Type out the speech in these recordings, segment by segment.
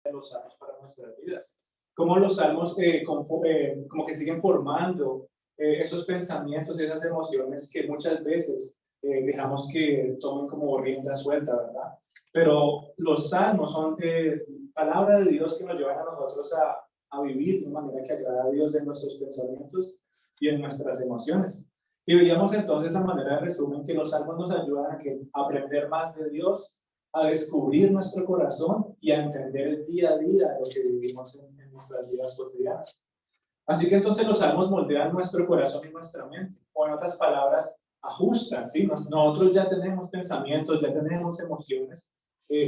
de los salmos para nuestras vidas. Cómo los salmos como que siguen formando esos pensamientos y esas emociones que muchas veces dejamos que tomen como rienda suelta, ¿verdad? Pero los salmos son palabra de Dios que nos llevan a nosotros a vivir de una manera que agrada a Dios en nuestros pensamientos y en nuestras emociones. Y veíamos entonces a manera de resumen que los salmos nos ayudan a aprender más de Dios, a descubrir nuestro corazón y a entender el día a día de lo que vivimos en nuestras vidas cotidianas. Así que entonces los salmos moldean nuestro corazón y nuestra mente, o en otras palabras, ajustan, ¿sí? Nosotros ya tenemos pensamientos, ya tenemos emociones,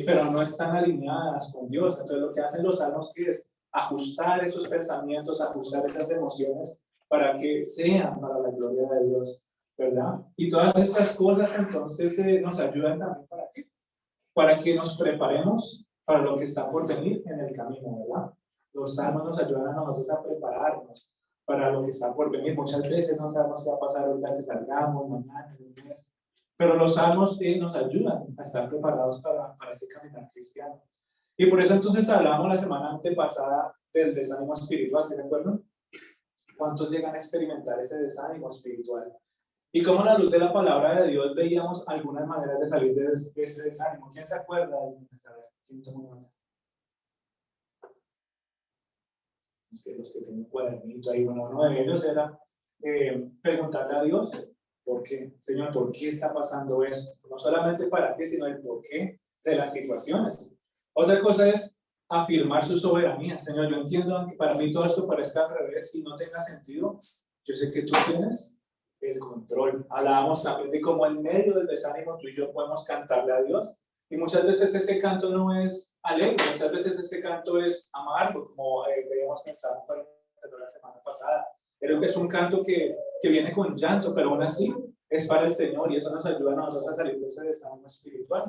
pero no están alineadas con Dios. Entonces lo que hacen los salmos es ajustar esos pensamientos, ajustar esas emociones para que sean para la gloria de Dios, ¿verdad? Y todas estas cosas entonces nos ayudan también para que nos preparemos para lo que está por venir en el camino, ¿verdad? Los salmos nos ayudan a nosotros a prepararnos para lo que está por venir. Muchas veces no sabemos qué va a pasar ahorita que salgamos, mañana, en un mes. Pero los salmos nos ayudan a estar preparados para ese caminar cristiano. Y por eso entonces hablamos la semana antepasada del desánimo espiritual, ¿se recuerdan? ¿Cuántos llegan a experimentar ese desánimo espiritual? Y como a la luz de la palabra de Dios veíamos algunas maneras de salir de ese desánimo. ¿Quién se acuerda de algunas? A ver, ¿quién toma nota? Los que tienen un cuadernito ahí, bueno, uno de ellos era preguntarle a Dios, ¿por qué? Señor, ¿por qué está pasando esto? No solamente para qué, sino el por qué de las situaciones. Otra cosa es afirmar su soberanía. Señor, yo entiendo que para mí todo esto parezca al revés y no tenga sentido. Yo sé que tú tienes el control. Hablábamos también de cómo en medio del desánimo tú y yo podemos cantarle a Dios. Y muchas veces ese canto no es alegre, muchas veces ese canto es amargo, como veíamos pensado la semana pasada. Creo que es un canto que viene con llanto, pero aún así es para el Señor y eso nos ayuda a nosotros a salir de ese desánimo espiritual.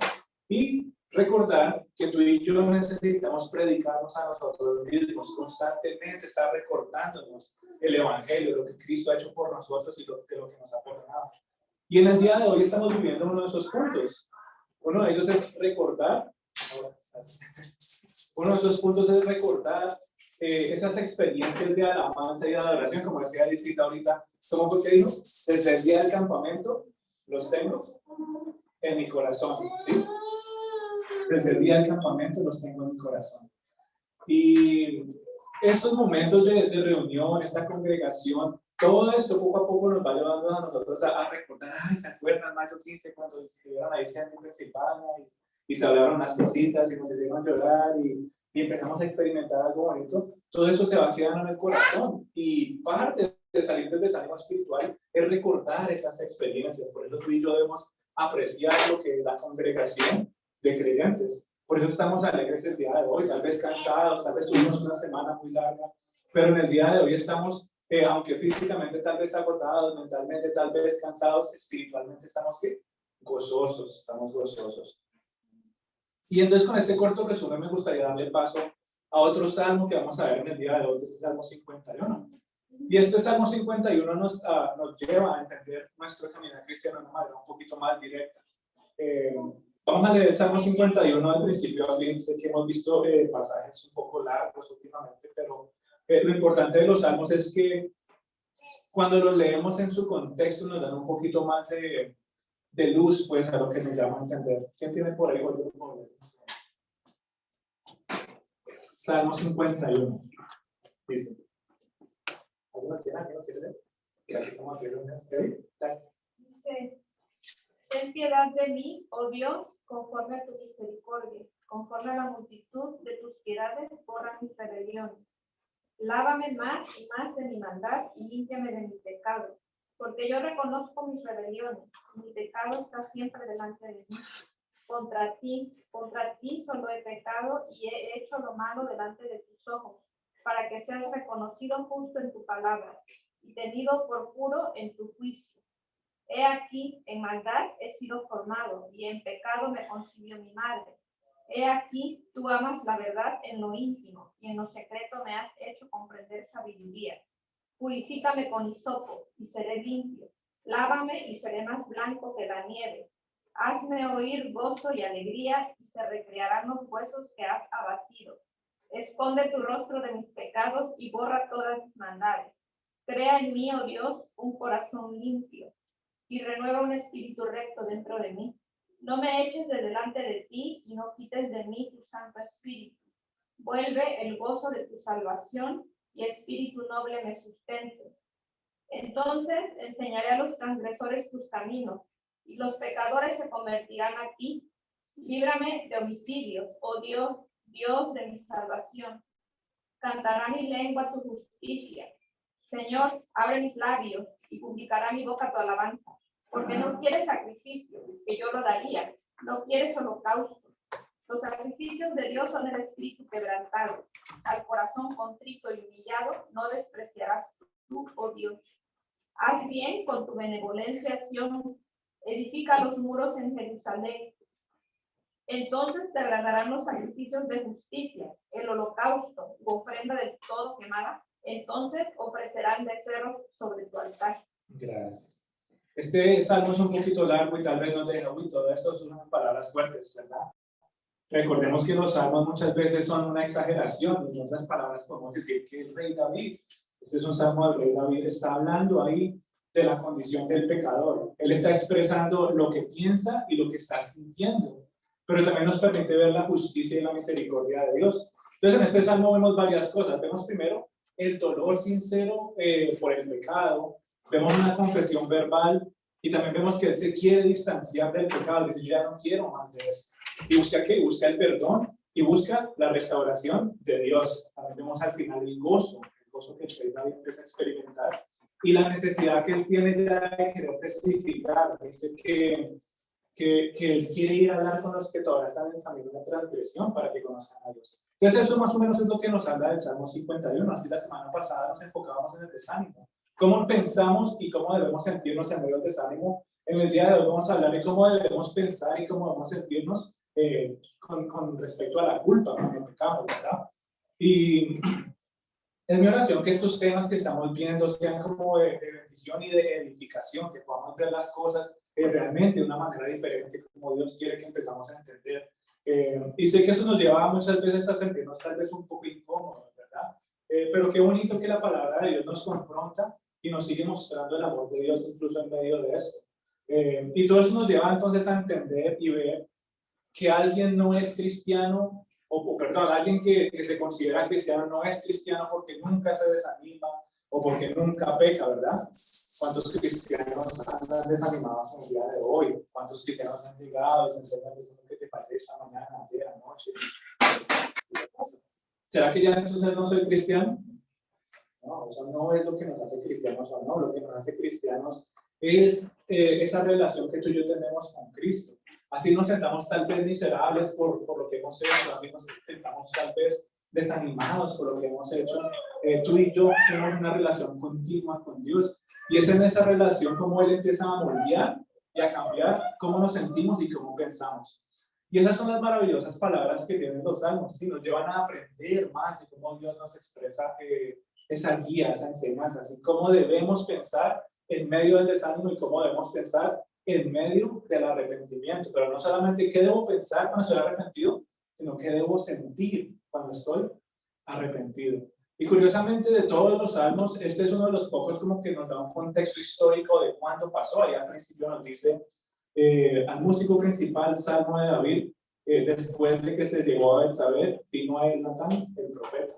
Y recordar que tú y yo necesitamos predicarnos a nosotros mismos constantemente, estar recordándonos el Evangelio, lo que Cristo ha hecho por nosotros y lo que nos ha perdonado. Y en el día de hoy estamos viviendo uno de esos puntos. Uno de ellos es recordar, uno de esos puntos es recordar esas experiencias de alabanza y de adoración, como decía Lisita ahorita. ¿Cómo fue que dijo? Desde el día del campamento los tengo en mi corazón. ¿Sí? Desde el día del campamento los tengo en mi corazón. Y estos momentos de reunión, esta congregación, todo esto poco a poco nos va llevando a nosotros a recordar, ay, ¿se acuerdan mayo 15 cuando estuvieron ahí en Pensilvania y se hablaron unas cositas y nos hicieron llorar y empezamos a experimentar algo bonito? Todo eso se va quedando en el corazón y parte de salir del desánimo espiritual es recordar esas experiencias. Por eso tú y yo debemos apreciar lo que es la congregación de creyentes. Por eso estamos alegres el día de hoy, tal vez cansados, tal vez tuvimos una semana muy larga, pero en el día de hoy estamos, aunque físicamente tal vez agotados, mentalmente tal vez cansados, espiritualmente estamos ¿qué? Gozosos, estamos gozosos. Y entonces con este corto resumen me gustaría darle paso a otro salmo que vamos a ver en el día de hoy, que es el Salmo 51. Y este Salmo 51 nos lleva a entender nuestro camino cristiano de una manera un poquito más directa. Vamos a leer el Salmo 51 del principio a fin. Sé que hemos visto pasajes un poco largos últimamente, pero lo importante de los salmos es que cuando los leemos en su contexto nos dan un poquito más de luz, pues, a lo que me llama a entender. ¿Quién tiene por ahí? Salmo 51. Dice. ¿Alguno quiere leer? Ya que estamos aquí reunidos. Dice, ten piedad de mí, oh Dios, conforme a tu misericordia, conforme a la multitud de tus piedades, borra mis rebeliones. Lávame más y más de mi maldad y límpiame de mi pecado, porque yo reconozco mis rebeliones, y mi pecado está siempre delante de mí. Contra ti solo he pecado y he hecho lo malo delante de tus ojos, para que seas reconocido justo en tu palabra y tenido por puro en tu juicio. He aquí, en maldad he sido formado, y en pecado me concibió mi madre. He aquí, tú amas la verdad en lo íntimo, y en lo secreto me has hecho comprender sabiduría. Purifícame con hisopo, y seré limpio. Lávame, y seré más blanco que la nieve. Hazme oír gozo y alegría, y se recrearán los huesos que has abatido. Esconde tu rostro de mis pecados y borra todas mis maldades. Crea en mí, oh Dios, un corazón limpio y renueva un espíritu recto dentro de mí. No me eches de delante de ti y no quites de mí tu santo espíritu. Vuelve el gozo de tu salvación y espíritu noble me sustente. Entonces enseñaré a los transgresores tus caminos y los pecadores se convertirán a ti. Líbrame de homicidios, oh Dios, Dios de mi salvación. Cantará mi lengua tu justicia. Señor, abre mis labios y publicará mi boca tu alabanza. Porque no quieres sacrificios, que yo lo daría. No quieres holocaustos. Los sacrificios de Dios son el espíritu quebrantado. Al corazón contrito y humillado no despreciarás tú, oh Dios. Haz bien con tu benevolencia, Sión. Edifica los muros en Jerusalén. Entonces te agradarán los sacrificios de justicia, el holocausto u ofrenda del todo quemada. Entonces ofrecerán becerros sobre tu altar. Gracias. Este salmo es un poquito largo y tal vez nos deja, todo esto son unas palabras fuertes, ¿verdad? Recordemos que los salmos muchas veces son una exageración. En otras palabras podemos decir que el rey David, este es un salmo del rey David, está hablando ahí de la condición del pecador. Él está expresando lo que piensa y lo que está sintiendo, pero también nos permite ver la justicia y la misericordia de Dios. Entonces en este salmo vemos varias cosas. Vemos primero el dolor sincero por el pecado, vemos una confesión verbal y también vemos que él se quiere distanciar del pecado, dice, yo ya no quiero más de eso. ¿Y busca qué? Busca el perdón y busca la restauración de Dios. También vemos al final el gozo que el rey David empieza a experimentar y la necesidad que él tiene ya de querer testificar. Dice que él quiere ir a hablar con los que todavía están en camino de transgresión para que conozcan a Dios. Entonces eso más o menos es lo que nos habla del Salmo 51. Así la semana pasada nos enfocábamos en el desánimo. Cómo pensamos y cómo debemos sentirnos en medio del desánimo. En el día de hoy vamos a hablar de cómo debemos pensar y cómo debemos sentirnos con respecto a la culpa, con el pecado, ¿verdad? Y es mi oración que estos temas que estamos viendo sean como de bendición y de edificación, que podamos ver las cosas realmente de una manera diferente, como Dios quiere que empezamos a entender. Y sé que eso nos lleva muchas veces a sentirnos tal vez un poco incómodos, ¿verdad? Pero qué bonito que la palabra de Dios nos confronta y nos sigue mostrando el amor de Dios incluso en medio de esto. Y todo eso nos lleva entonces a entender y ver que alguien no es cristiano, perdón, alguien que se considera cristiano no es cristiano porque nunca se desanima o porque nunca peca, ¿verdad? ¿Cuántos cristianos andan desanimados en el día de hoy? ¿Cuántos cristianos han llegado y se enseñan qué te parece esta mañana, ayer, anoche? ¿Será que ya entonces no soy cristiano? No, eso no es lo que nos hace cristianos o no. Lo que nos hace cristianos es esa relación que tú y yo tenemos con Cristo. Así nos sentamos tal vez miserables por lo que hemos hecho, así nos sentamos tal vez desanimados por lo que hemos hecho. Tú y yo tenemos una relación continua con Dios y es en esa relación como Él empieza a moldear y a cambiar cómo nos sentimos y cómo pensamos. Y esas son las maravillosas palabras que tienen los salmos, ¿sí? Nos llevan a aprender más de cómo Dios nos expresa esa guía, esa enseñanza, así cómo debemos pensar en medio del desánimo y cómo debemos pensar en medio del arrepentimiento. Pero no solamente qué debo pensar cuando estoy arrepentido, sino qué debo sentir cuando estoy arrepentido. Y curiosamente de todos los salmos, este es uno de los pocos como que nos da un contexto histórico de cuándo pasó. Allá al principio nos dice al músico principal, Salmo de David, después de que se llegó a Betsabé, vino a él Natán, el profeta.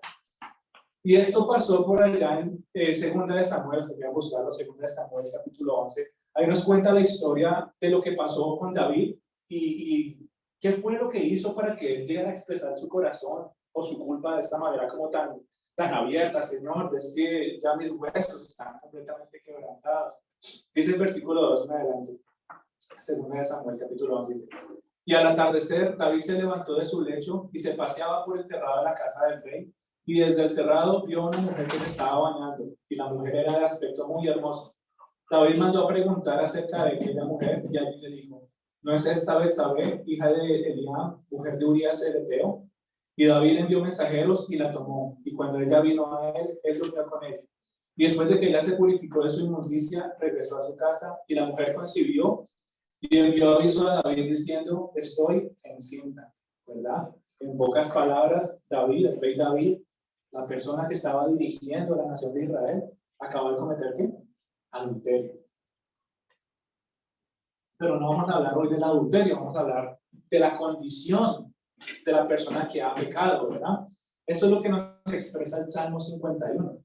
Y esto pasó por allá en Segunda de Samuel, que voy a buscarlo, Segunda de Samuel, capítulo 11. Ahí nos cuenta la historia de lo que pasó con David y qué fue lo que hizo para que él llegara a expresar su corazón o su culpa de esta manera como tan abierta. Señor, ves que ya mis huesos están completamente quebrantados. Dice el versículo 2 en adelante, Segunda de Samuel, capítulo 11, dice: y al atardecer, David se levantó de su lecho y se paseaba por el terrado de la casa del rey. Y desde el terrado vio a una mujer que se estaba bañando, y la mujer era de aspecto muy hermoso. David mandó a preguntar acerca de aquella mujer, y alguien le dijo: ¿no es esta Betsabé, hija de Eliab, mujer de Urías el Eteo? Y David envió mensajeros y la tomó, y cuando ella vino a él durmió con ella. Y después de que ella se purificó de su inmundicia, regresó a su casa, y la mujer concibió, y envió aviso a David diciendo: estoy encinta, ¿verdad? En pocas palabras, David, el rey David, la persona que estaba dirigiendo la nación de Israel, acabó de cometer ¿qué? Adulterio. Pero no vamos a hablar hoy del adulterio, vamos a hablar de la condición de la persona que ha pecado, ¿verdad? Eso es lo que nos expresa el Salmo 51.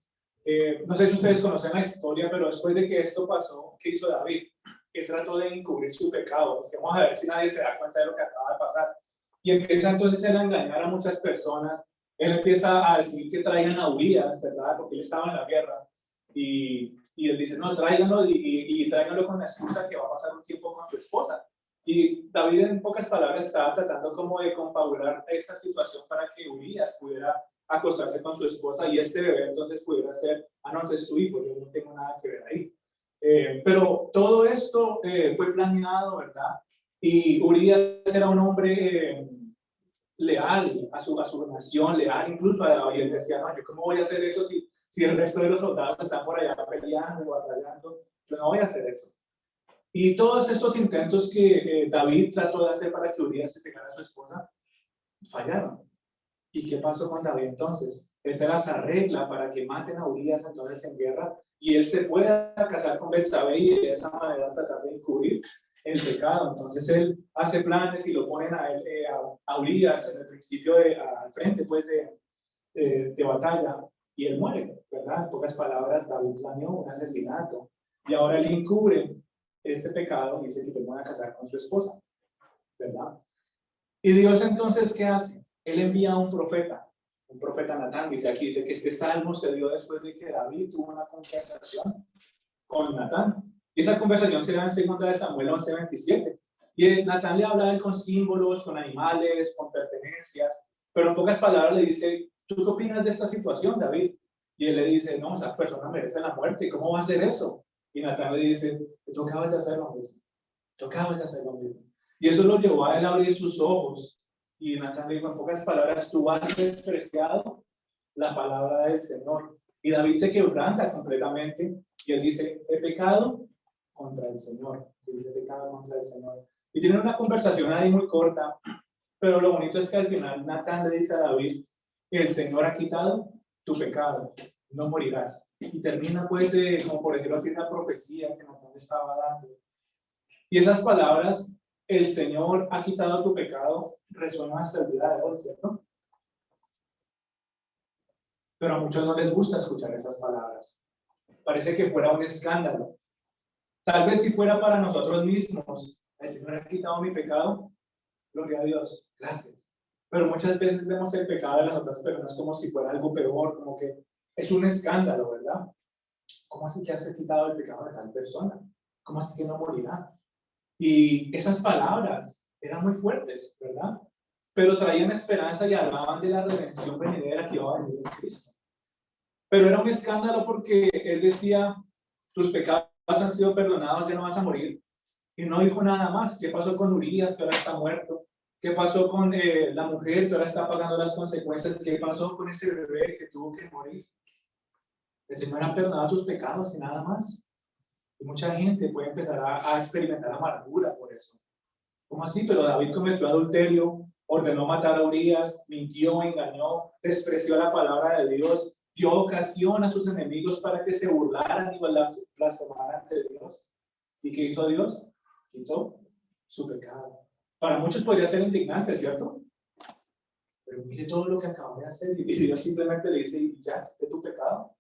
No sé si ustedes conocen la historia, pero después de que esto pasó, ¿qué hizo David? Él trató de encubrir su pecado. Es que vamos a ver si nadie se da cuenta de lo que acaba de pasar. Y empieza entonces él a engañar a muchas personas. Él empieza a decir que traigan a Urías, ¿verdad? Porque él estaba en la guerra. Y él dice, no, tráiganlo y tráiganlo con la excusa que va a pasar un tiempo con su esposa. Y David, en pocas palabras, estaba tratando como de confabular esta situación para que Urías pudiera acostarse con su esposa y este bebé entonces pudiera ser, no, ese es tu hijo, yo no tengo nada que ver ahí. Pero todo esto fue planeado, ¿verdad? Y Urías era un hombre leal a su nación, leal incluso a David. Él decía, no, yo cómo voy a hacer eso si el resto de los soldados están por allá peleando, batallando, yo no voy a hacer eso. Y todos estos intentos que David trató de hacer para que Urías se pegara a su esposa, fallaron. ¿Y qué pasó con David entonces? Esa era esa regla para que maten a Urías entonces en guerra y él se pueda casar con Betsabé y de esa manera tratar de encubrir el pecado. Entonces él hace planes y lo ponen a él, a Urías en el principio al frente pues de batalla y él muere, ¿verdad? En pocas palabras, David planeó un asesinato y ahora él encubre este pecado y dice que te van a casar con su esposa, ¿verdad? Y Dios entonces, ¿qué hace? Él envía a un profeta Natán, dice aquí, dice que este salmo se dio después de que David tuvo una conversación con Natán. Y esa conversación se da en 2 de Samuel 11:27. Y Natán le habla a él con símbolos, con animales, con pertenencias, pero en pocas palabras le dice, ¿tú qué opinas de esta situación, David? Y él le dice, no, esa persona merece la muerte, ¿cómo va a hacer eso? Y Natán le dice, tú acabas de hacer lo mismo, tú acabas de hacer lo mismo. Y eso lo llevó a él a abrir sus ojos. Y Natán le dijo, en pocas palabras, tú has despreciado la palabra del Señor. Y David se quebranta completamente y él dice, he pecado contra el Señor. He pecado contra el Señor. Y tienen una conversación ahí muy corta, pero lo bonito es que al final Natán le dice a David, el Señor ha quitado tu pecado, no morirás. Y termina pues, como por decirlo así, una profecía que Natán le estaba dando. Y esas palabras, el Señor ha quitado tu pecado, resuenan hasta el día de hoy, ¿cierto? Pero a muchos no les gusta escuchar esas palabras. Parece que fuera un escándalo. Tal vez si fuera para nosotros mismos, el Señor ha quitado mi pecado, gloria a Dios, gracias. Pero muchas veces vemos el pecado de las otras personas como si fuera algo peor, como que es un escándalo, ¿verdad? ¿Cómo así que has quitado el pecado de tal persona? ¿Cómo así que no morirá? Y esas palabras eran muy fuertes, ¿verdad? Pero traían esperanza y hablaban de la redención venidera que iba a venir en Cristo. Pero era un escándalo porque él decía, tus pecados han sido perdonados, ya no vas a morir. Y no dijo nada más. ¿Qué pasó con Urías, que ahora está muerto? ¿Qué pasó con la mujer que ahora está pagando las consecuencias? ¿Qué pasó con ese bebé que tuvo que morir? El Señor ha perdonado tus pecados y nada más. Y mucha gente puede empezar a experimentar amargura por eso. ¿Cómo así? Pero David cometió adulterio, ordenó matar a Urías, mintió, engañó, despreció la palabra de Dios, dio ocasión a sus enemigos para que se burlaran y blasfemaran de Dios. ¿Y qué hizo Dios? Quitó su pecado. Para muchos podría ser indignante, ¿cierto? Pero mire todo lo que acabó de hacer y Dios simplemente le dice, ya, quité tu pecado.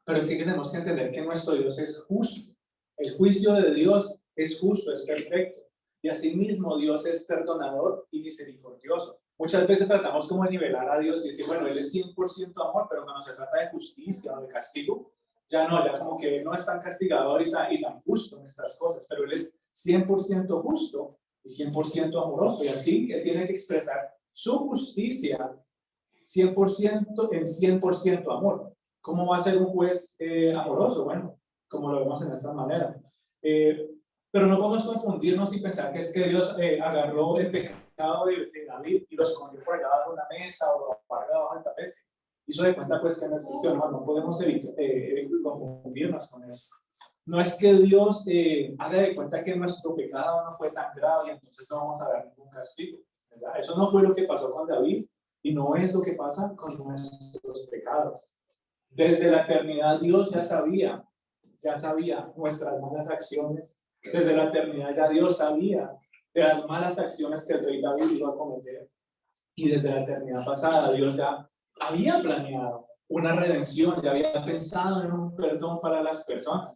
Pero sí que tenemos que entender que nuestro Dios es justo. El juicio de Dios es justo, es perfecto. Y asimismo Dios es perdonador y misericordioso. Muchas veces tratamos como de nivelar a Dios y decir, bueno, Él es 100% amor, pero cuando se trata de justicia o de castigo, ya no, ya como que Él no es tan castigador y tan justo en estas cosas, pero Él es 100% justo y 100% amoroso. Y así Él tiene que expresar su justicia 100% en 100% amor. ¿Cómo va a ser un juez amoroso? Bueno, como lo vemos en esta manera. Pero no podemos confundirnos y pensar que es que Dios agarró el pecado de David y lo escondió por allá bajo una mesa o lo apagó bajo el tapete. Hizo de cuenta pues que no existió. No podemos confundirnos con eso. No es que Dios haga de cuenta que nuestro pecado no fue tan grave y entonces no vamos a dar ningún castigo. ¿verdad? Eso no fue lo que pasó con David y no es lo que pasa con nuestros pecados. Desde la eternidad Dios ya sabía nuestras malas acciones. Desde la eternidad ya Dios sabía de las malas acciones que el rey David iba a cometer. Y desde la eternidad pasada Dios ya había planeado una redención, ya había pensado en un perdón para las personas.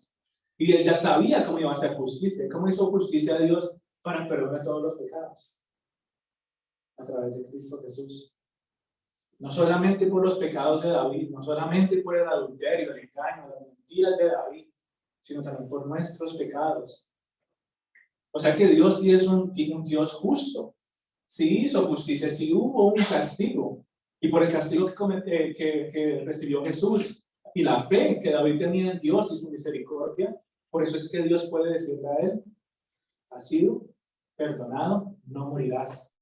Y él ya sabía cómo iba a hacer justicia. ¿Cómo hizo justicia a Dios para perdonar todos los pecados? A través de Cristo Jesús. No solamente por los pecados de David, no solamente por el adulterio, el engaño, las mentiras de David, sino también por nuestros pecados. O sea que Dios sí es un Dios justo. Sí hizo justicia, sí hubo un castigo. Y por el castigo que recibió Jesús y la fe que David tenía en Dios y su misericordia, por eso es que Dios puede decirle a él: has sido perdonado, no morirás.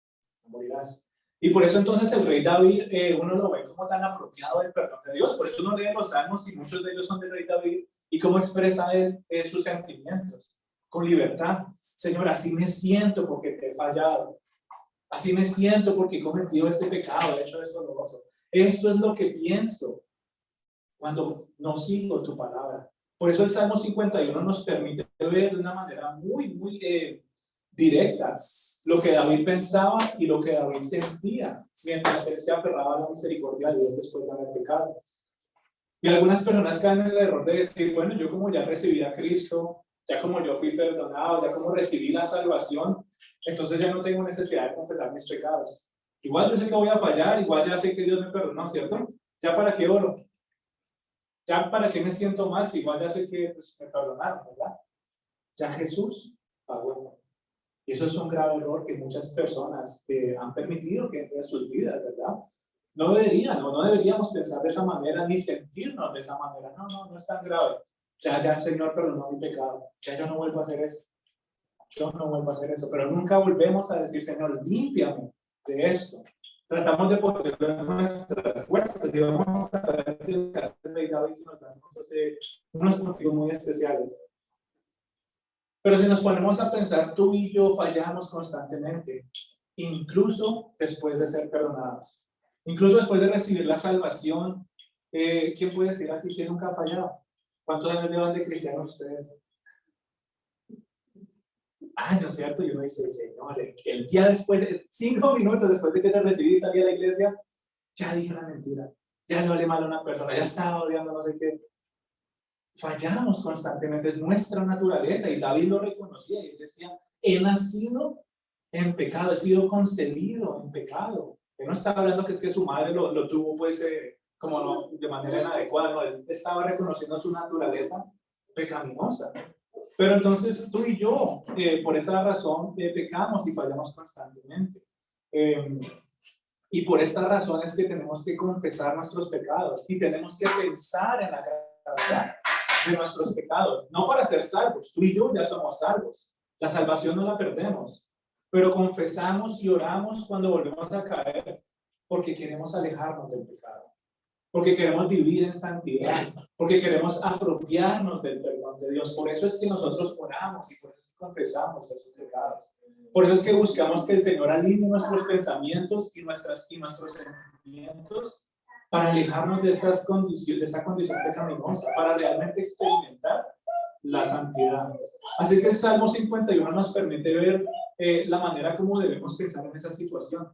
No morirás. Y por eso entonces el rey David, uno lo ve como tan apropiado del perdón de Dios. Por eso uno lee los salmos y muchos de ellos son del rey David. Y cómo expresa él sus sentimientos con libertad. Señor, así me siento porque te he fallado. Así me siento porque he cometido este pecado, he hecho esto o lo otro. Esto es lo que pienso cuando no sigo tu palabra. Por eso el Salmo 51 nos permite ver de una manera muy directa lo que David pensaba y lo que David sentía mientras él se aferraba a la misericordia de Dios después de haber pecado. Y algunas personas caen en el error de decir: bueno, yo como ya recibí a Cristo, ya como yo fui perdonado, ya como recibí la salvación, entonces ya no tengo necesidad de confesar mis pecados. Igual yo sé que voy a fallar, igual ya sé que Dios me perdonó, ¿cierto? ¿Ya para qué oro? ¿Ya para qué me siento mal? Si igual ya sé que pues, me perdonaron, ¿verdad? Ya Jesús pagó. Y eso es un grave error que muchas personas han permitido que entre en sus vidas, ¿verdad? No deberíamos pensar de esa manera ni sentirnos de esa manera. No es tan grave. Ya el Señor perdonó mi pecado. Ya yo no vuelvo a hacer eso. Yo no vuelvo a hacer eso. Pero nunca volvemos a decir: Señor, límpiame de esto. Tratamos de poner nuestras fuerzas y vamos a ver que el caso de David nos da unos motivos muy especiales. Pero si nos ponemos a pensar, tú y yo fallamos constantemente, incluso después de ser perdonados. Incluso después de recibir la salvación, ¿quién puede decir aquí que nunca ha fallado? ¿Cuántos años llevan de cristianos ustedes? ¿No es cierto? Y uno dice: Señor, el día después, 5 minutos después de que te recibí y salí a la iglesia, ya dije una mentira, ya le hablé mal a una persona, ya estaba odiando no sé qué. Fallamos constantemente, es nuestra naturaleza, y David lo reconocía y él decía: he nacido en pecado, he sido concebido en pecado. Él no estaba hablando que es que su madre lo tuvo pues como no, de manera inadecuada, no, él estaba reconociendo su naturaleza pecaminosa. Pero entonces tú y yo, por esa razón, pecamos y fallamos constantemente. Y por esta razón es que tenemos que confesar nuestros pecados y tenemos que pensar en la gravedad de nuestros pecados, no para ser salvos. Tú y yo ya somos salvos. La salvación no la perdemos, pero confesamos y oramos cuando volvemos a caer porque queremos alejarnos del pecado, porque queremos vivir en santidad, porque queremos apropiarnos del perdón de Dios. Por eso es que nosotros oramos y por eso confesamos esos pecados. Por eso es que buscamos que el Señor alinee nuestros pensamientos y nuestros sentimientos para alejarnos de esa condición pecaminosa, para realmente experimentar la santidad. Así que el Salmo 51 nos permite ver la manera como debemos pensar en esa situación,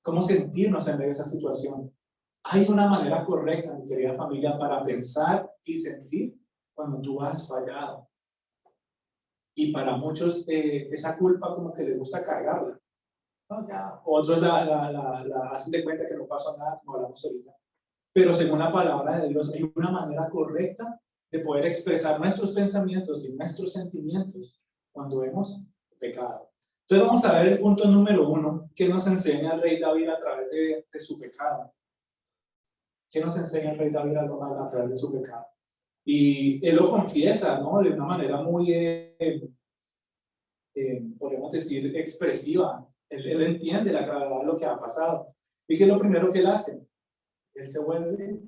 cómo sentirnos en medio de esa situación. Hay una manera correcta, mi querida familia, para pensar y sentir cuando tú has fallado. Y para muchos esa culpa como que les gusta cargarla. ¿No? Ya. Otros la hacen de cuenta que no pasó nada, como hablamos ahorita. Pero según la palabra de Dios, hay una manera correcta de poder expresar nuestros pensamientos y nuestros sentimientos cuando hemos pecado. Entonces vamos a ver el punto número 1, que nos enseña el rey David a través de su pecado. ¿Qué nos enseña el rey David a través de su pecado? Y él lo confiesa, ¿no? De una manera muy, podemos decir, expresiva. Él entiende la gravedad de lo que ha pasado. ¿Y qué es lo primero que él hace? Él se vuelve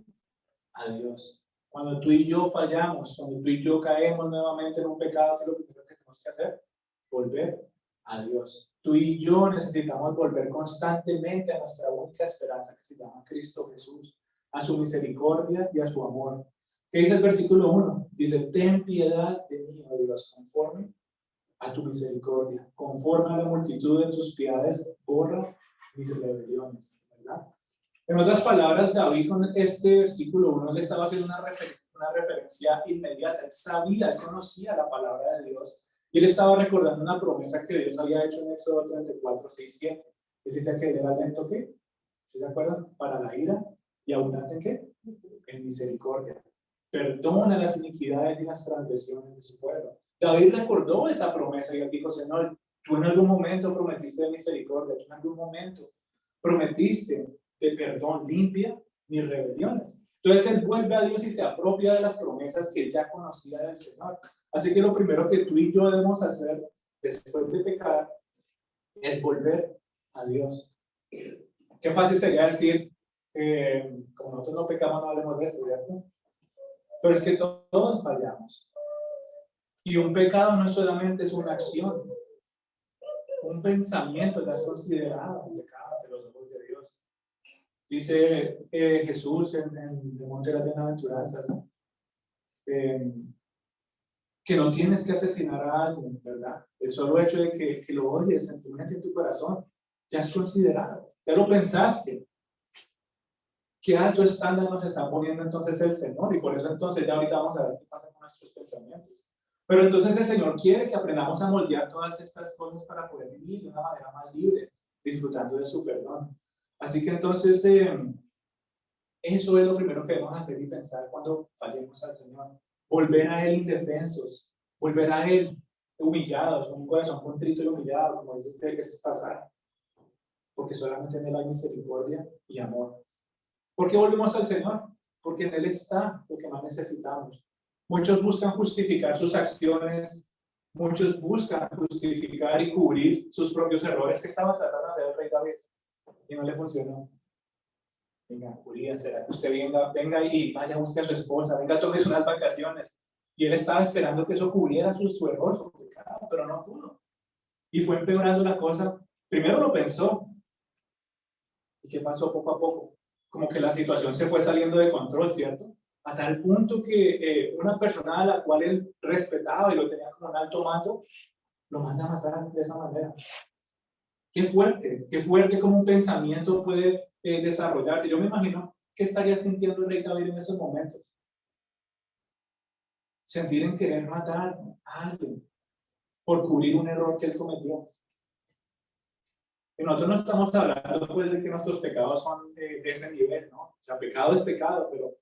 a Dios. Cuando tú y yo fallamos, cuando tú y yo caemos nuevamente en un pecado, ¿qué es lo primero que tenemos que hacer? Volver a Dios. Tú y yo necesitamos volver constantemente a nuestra única esperanza que se llama Cristo Jesús, a su misericordia y a su amor. ¿Qué dice el versículo 1? Dice, ten piedad de mí, oh Dios, conforme a tu misericordia, conforme a la multitud de tus piedades, borra mis rebeliones, ¿verdad? En otras palabras, David con este versículo 1 le estaba haciendo una referencia inmediata. Él sabía, él conocía la palabra de Dios y él estaba recordando una promesa que Dios había hecho en Éxodo 34, 6, 7. Él dice que él era lento, ¿qué? ¿Sí se acuerdan? Para la ira y abundante en ¿qué? En misericordia. Perdona las iniquidades y las transgresiones de su pueblo. David recordó esa promesa y él dijo, Señor, tú en algún momento prometiste de misericordia, tú en algún momento prometiste de perdón, limpia mis rebeliones. Entonces él vuelve a Dios y se apropia de las promesas que él ya conocía del Señor. Así que lo primero que tú y yo debemos hacer después de pecar es volver a Dios. Qué fácil sería decir, como nosotros no pecamos, no hablemos de eso, ¿cierto? Pero es que todos fallamos. Y un pecado no solamente es una acción, un pensamiento ya es considerado un pecado ante los ojos de Dios. Dice Jesús en el Monte de las Bienaventuranzas que no tienes que asesinar a alguien, ¿verdad? El solo hecho de que lo odies en tu mente y en tu corazón ya es considerado, ya lo pensaste. ¿Qué alto estándar nos está poniendo entonces el Señor? Y por eso entonces ya ahorita vamos a ver qué pasa con nuestros pensamientos. Pero entonces el Señor quiere que aprendamos a moldear todas estas cosas para poder vivir de una manera más libre, disfrutando de su perdón. Así que entonces eso es lo primero que debemos hacer y pensar cuando fallemos al Señor. Volver a Él indefensos, volver a Él humillados, con un corazón contrito y humillado, como dice usted que es pasar. Porque solamente en Él hay misericordia y amor. ¿Por qué volvemos al Señor? Porque en Él está lo que más necesitamos. Muchos buscan justificar sus acciones, muchos buscan justificar y cubrir sus propios errores que estaba tratando de hacer el rey David y no le funcionó. Venga, Urias, ¿será que usted venga y vaya a buscar a su esposa? Venga, tómese unas vacaciones. Y él estaba esperando que eso cubriera su error, su pecado, pero no pudo. Y fue empeorando la cosa. Primero lo pensó. ¿Y qué pasó poco a poco? Como que la situación se fue saliendo de control, ¿cierto? A tal punto que una persona a la cual él respetaba y lo tenía como un alto mando, lo manda a matar de esa manera. Qué fuerte como un pensamiento puede desarrollarse. Yo me imagino qué estaría sintiendo el rey David en esos momentos. Sentir en querer matar a alguien por cubrir un error que él cometió. Y nosotros no estamos hablando pues, de que nuestros pecados son de ese nivel, ¿no? O sea, pecado es pecado, pero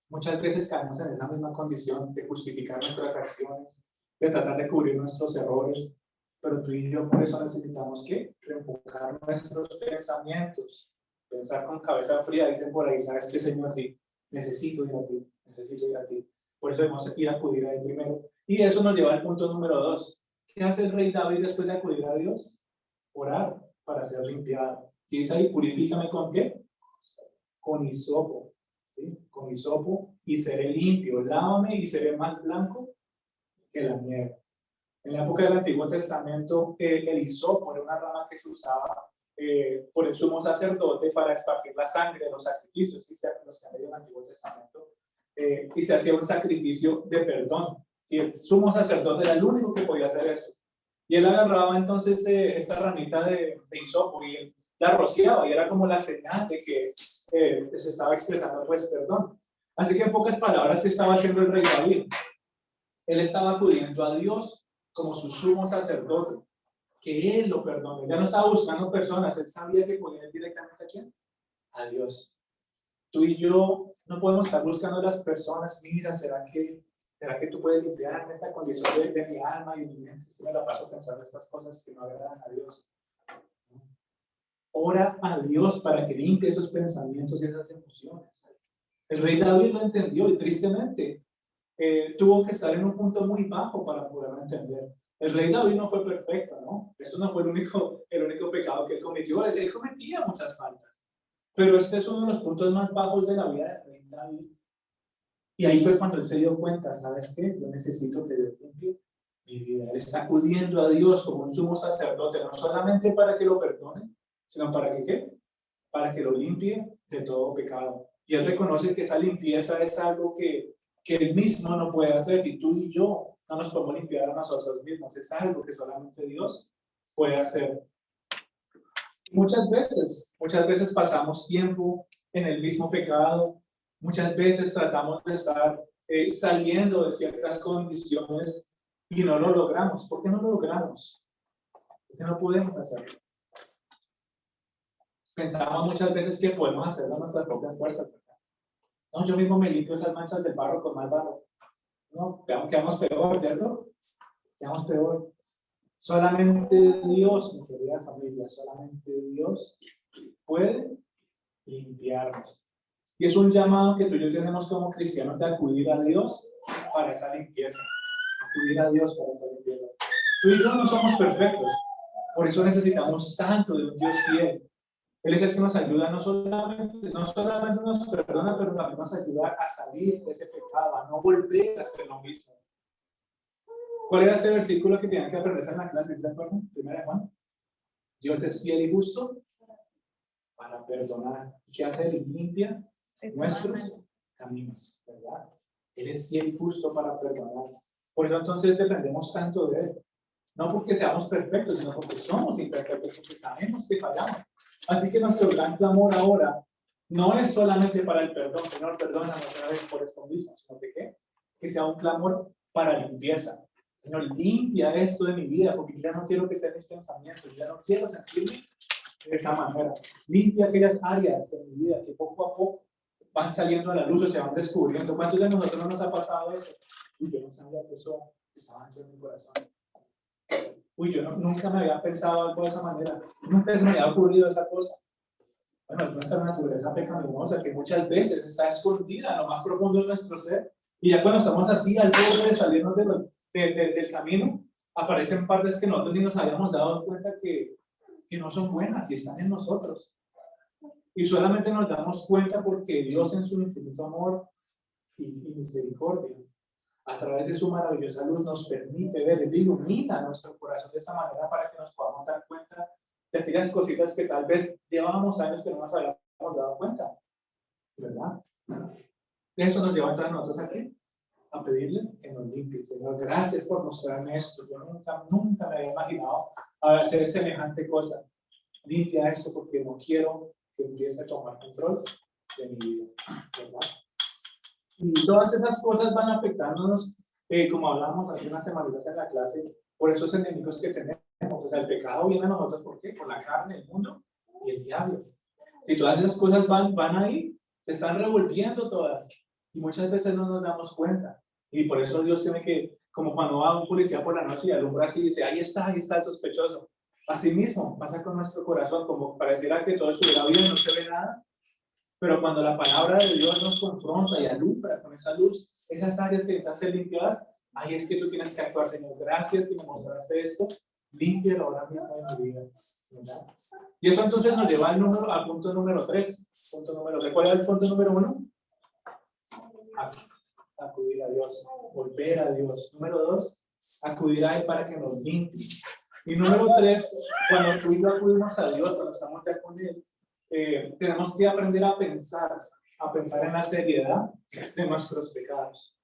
muchas veces caemos en esa misma condición de justificar nuestras acciones, de tratar de cubrir nuestros errores. Pero tú y yo por eso necesitamos que reenfocar nuestros pensamientos, pensar con cabeza fría, dicen por ahí, ¿sabes qué, Señor? Sí, necesito ir a ti, necesito ir a ti. Por eso debemos ir a acudir a él primero. Y eso nos lleva al punto número 2. ¿Qué hace el rey David después de acudir a Dios? Orar para ser limpiado. ¿Y dice ahí, purifícame con qué? Con hisopo. ¿Sí? Con hisopo y seré limpio. Lávame y seré más blanco que la nieve. En la época del Antiguo Testamento, el hisopo era una rama que se usaba por el sumo sacerdote para esparcir la sangre de los sacrificios, ¿sí? Los que han leído el Antiguo Testamento, y se hacía un sacrificio de perdón. ¿Sí? El sumo sacerdote era el único que podía hacer eso. Y él agarraba entonces esta ramita de hisopo y la rociaba, y era como la señal de que se estaba expresando pues perdón. Así que en pocas palabras, ¿qué estaba haciendo el rey David? Él estaba acudiendo a Dios como su sumo sacerdote, que él lo perdone. Ya no estaba buscando personas, él sabía que podía ir directamente a quién, a Dios. Tú y yo no podemos estar buscando a las personas. Mira, ¿será que tú puedes limpiarme esta condición de mi alma y mi mente? Si me la paso pensando estas cosas que no agradan a Dios. Ora a Dios para que limpie esos pensamientos y esas emociones. El rey David lo entendió y tristemente tuvo que estar en un punto muy bajo para poderlo entender. El rey David no fue perfecto, ¿no? Eso no fue el único pecado que él cometió. Él cometía muchas faltas. Pero este es uno de los puntos más bajos de la vida del rey David. Y ahí fue cuando él se dio cuenta, ¿sabes qué? Yo necesito que Dios limpie mi vida. Él está acudiendo a Dios como un sumo sacerdote, no solamente para que lo perdone, sino para que, ¿qué? Para que lo limpie de todo pecado. Y él reconoce que esa limpieza es algo que él mismo no puede hacer. Y tú y yo no nos podemos limpiar a nosotros mismos. Es algo que solamente Dios puede hacer. Muchas veces pasamos tiempo en el mismo pecado. Muchas veces tratamos de estar saliendo de ciertas condiciones y no lo logramos. ¿Por qué no lo logramos? ¿Por qué no podemos hacerlo? Pensamos muchas veces que podemos hacerlo a nuestras propias fuerzas. No, yo mismo me limpio esas manchas del barro con más barro. No, quedamos peor, ¿cierto? Quedamos peor. Solamente Dios, mi querida familia, solamente Dios puede limpiarnos. Y es un llamado que tú y yo tenemos como cristianos de acudir a Dios para esa limpieza. Acudir a Dios para esa limpieza. Tú y yo no somos perfectos. Por eso necesitamos tanto de un Dios fiel. Él es el que nos ayuda, no solamente nos perdona, pero también nos ayuda a salir de ese pecado, a no volver a hacer lo mismo. ¿Cuál era ese versículo que tenían que aprenderse en la clase? ¿Se acuerdan? Primera de Juan. Dios es fiel y justo para perdonar. ¿Qué hace? Él limpia nuestros caminos, ¿verdad? Él es fiel y justo para perdonar. Por eso entonces dependemos tanto de Él. No porque seamos perfectos, sino porque somos imperfectos, porque sabemos que fallamos. Así que nuestro gran clamor ahora no es solamente para el perdón, Señor, perdónanos una vez por esto mismo, sino que ¿qué? Que sea un clamor para limpieza. Señor, limpia esto de mi vida, porque ya no quiero que estén mis pensamientos, ya no quiero sentirme de esa manera. Limpia aquellas áreas de mi vida que poco a poco van saliendo a la luz o se van descubriendo. ¿Cuántos de nosotros no nos ha pasado eso? Uy, yo no sabía que eso estaba dentro de mi corazón. Uy, yo nunca me había pensado algo de esa manera. Nunca me había ocurrido esa cosa. Bueno, es nuestra naturaleza pecaminosa que muchas veces está escondida en lo más profundo de nuestro ser. Y ya cuando estamos así al borde de salirnos del camino, aparecen partes que nosotros ni nos habíamos dado cuenta que no son buenas y están en nosotros. Y solamente nos damos cuenta porque Dios en su infinito amor y misericordia, a través de su maravillosa luz, nos permite ver, Él ilumina nuestro corazón de esa manera para que nos podamos dar cuenta de aquellas cositas que tal vez llevábamos años que no nos habíamos dado cuenta, ¿verdad? Eso nos lleva a nosotros aquí, a pedirle que nos limpie. Señor, gracias por mostrarme esto. Yo nunca me había imaginado hacer semejante cosa. Limpia esto porque no quiero que empiece a tomar control de mi vida, ¿verdad? Y todas esas cosas van afectándonos, como hablábamos hace unas semanitas en la clase, por esos enemigos que tenemos. O sea, el pecado viene a nosotros, ¿por qué? Por la carne, el mundo y el diablo. Si todas esas cosas van ahí, se están revolviendo todas. Y muchas veces no nos damos cuenta. Y por eso Dios tiene que, como cuando va un policía por la noche y alumbra así y dice, ahí está el sospechoso. Así mismo pasa con nuestro corazón, como pareciera que todo estuviera bien, no se ve nada. Pero cuando la palabra de Dios nos confronta y alumbra con esa luz, esas áreas que necesitan ser limpiadas, ahí es que tú tienes que actuar, Señor. Gracias que me mostraste esto, límpialo ahora mismo en mi vida, ¿verdad? Y eso entonces nos lleva al punto número 3. ¿Cuál es el punto número 1? Acudir a Dios, volver a Dios. Número 2, acudir a Él para que nos limpie. Y número 3, cuando tú y yo acudimos a Dios, cuando estamos ya con Él, tenemos que aprender a pensar en la seriedad de nuestros pecados.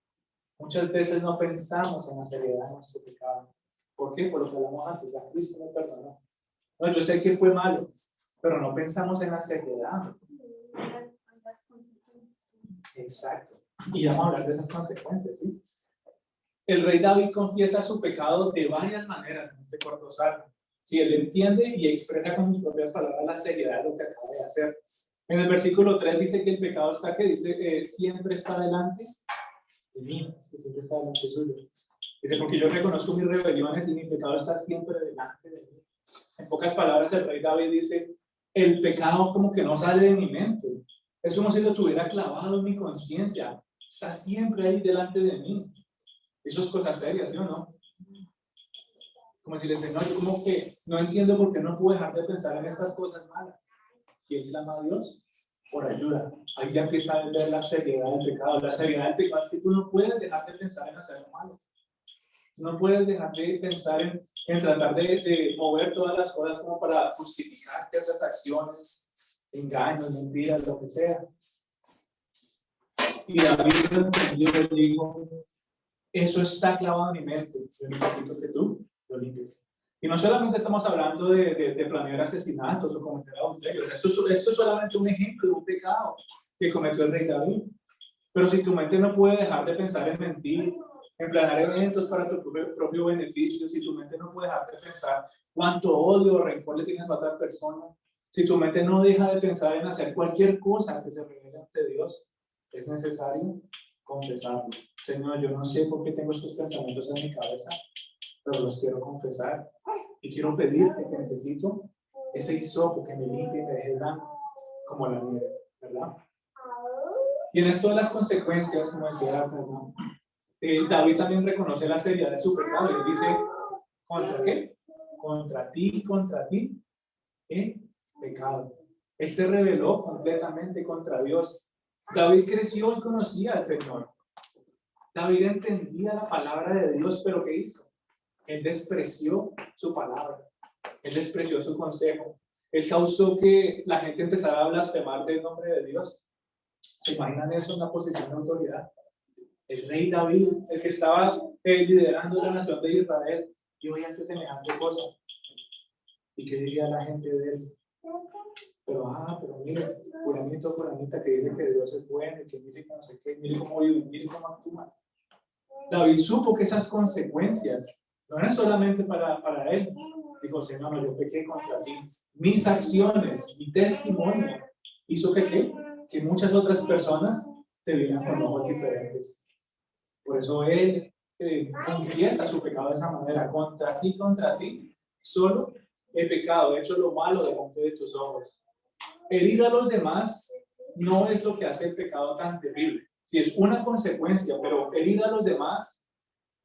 Muchas veces no pensamos en la seriedad de nuestro pecado. ¿Por qué? Por lo que hablamos antes, a Cristo me perdonó. No, yo sé que fue malo, pero no pensamos en la seriedad. Exacto. Y vamos a hablar de esas consecuencias, ¿sí? El rey David confiesa su pecado de varias maneras en este corto salmo. Si él entiende y expresa con sus propias palabras la seriedad de lo que acaba de hacer. En el versículo 3 dice que el pecado está, que dice que siempre está delante de mí, que siempre está delante suyo. Dice, porque yo reconozco mis rebeliones y mi pecado está siempre delante de mí. En pocas palabras, el rey David dice, el pecado como que no sale de mi mente. Es como si lo tuviera clavado en mi conciencia. Está siempre ahí delante de mí. Eso es cosa seria, ¿sí o no? Como si le dice, no, yo como que no entiendo por qué no puedo dejar de pensar en estas cosas malas. Y él clama a Dios por ayuda. Ahí ya empieza a ver la seriedad del pecado. La seriedad del pecado es que tú no puedes dejar de pensar en hacer lo malo. No puedes dejar de pensar en tratar de mover todas las cosas como para justificar ciertas acciones, engaños, mentiras, lo que sea. Y David lo entendió y dijo, eso está clavado en mi mente, yo necesito que tú lo limpies. Y no solamente estamos hablando de planear asesinatos o cometer adulterios, esto es solamente un ejemplo de un pecado que cometió el rey David. Pero si tu mente no puede dejar de pensar en mentir, en planear eventos para tu propio beneficio, si tu mente no puede dejar de pensar cuánto odio o rencor le tienes a otra persona, si tu mente no deja de pensar en hacer cualquier cosa que se revele ante Dios, es necesario confesarlo. Señor, yo no sé por qué tengo estos pensamientos en mi cabeza, pero los quiero confesar. Y quiero pedirte que necesito ese hisopo que me limpie y me deje blanco como la nieve, ¿verdad? Y en esto de las consecuencias, como decía, David también reconoce la seriedad de su pecado y dice, ¿contra qué? Contra ti, he pecado. Él se rebeló completamente contra Dios. David creció y conocía al Señor. David entendía la palabra de Dios, pero ¿qué hizo? Él despreció su palabra. Él despreció su consejo. Él causó que la gente empezara a blasfemar del nombre de Dios. ¿Se imaginan eso en una posición de autoridad? El rey David, el que estaba liderando la nación de Israel, y hoy hace semejante cosa. ¿Y qué diría la gente de él? Pero mire, fulanito, fulanita, que dice que Dios es bueno, y que mire que no sé qué, mire cómo vive, mire cómo actúa. David supo que esas consecuencias no eran solamente para él. Dijo, Señor, no, yo pequé contra ti. Mis acciones, mi testimonio, hizo que muchas otras personas te vieran con ojos diferentes. Por eso él confiesa su pecado de esa manera. Contra ti, solo he pecado, he hecho lo malo delante de tus ojos. Herir a los demás no es lo que hace el pecado tan terrible. Si es una consecuencia, pero herir a los demás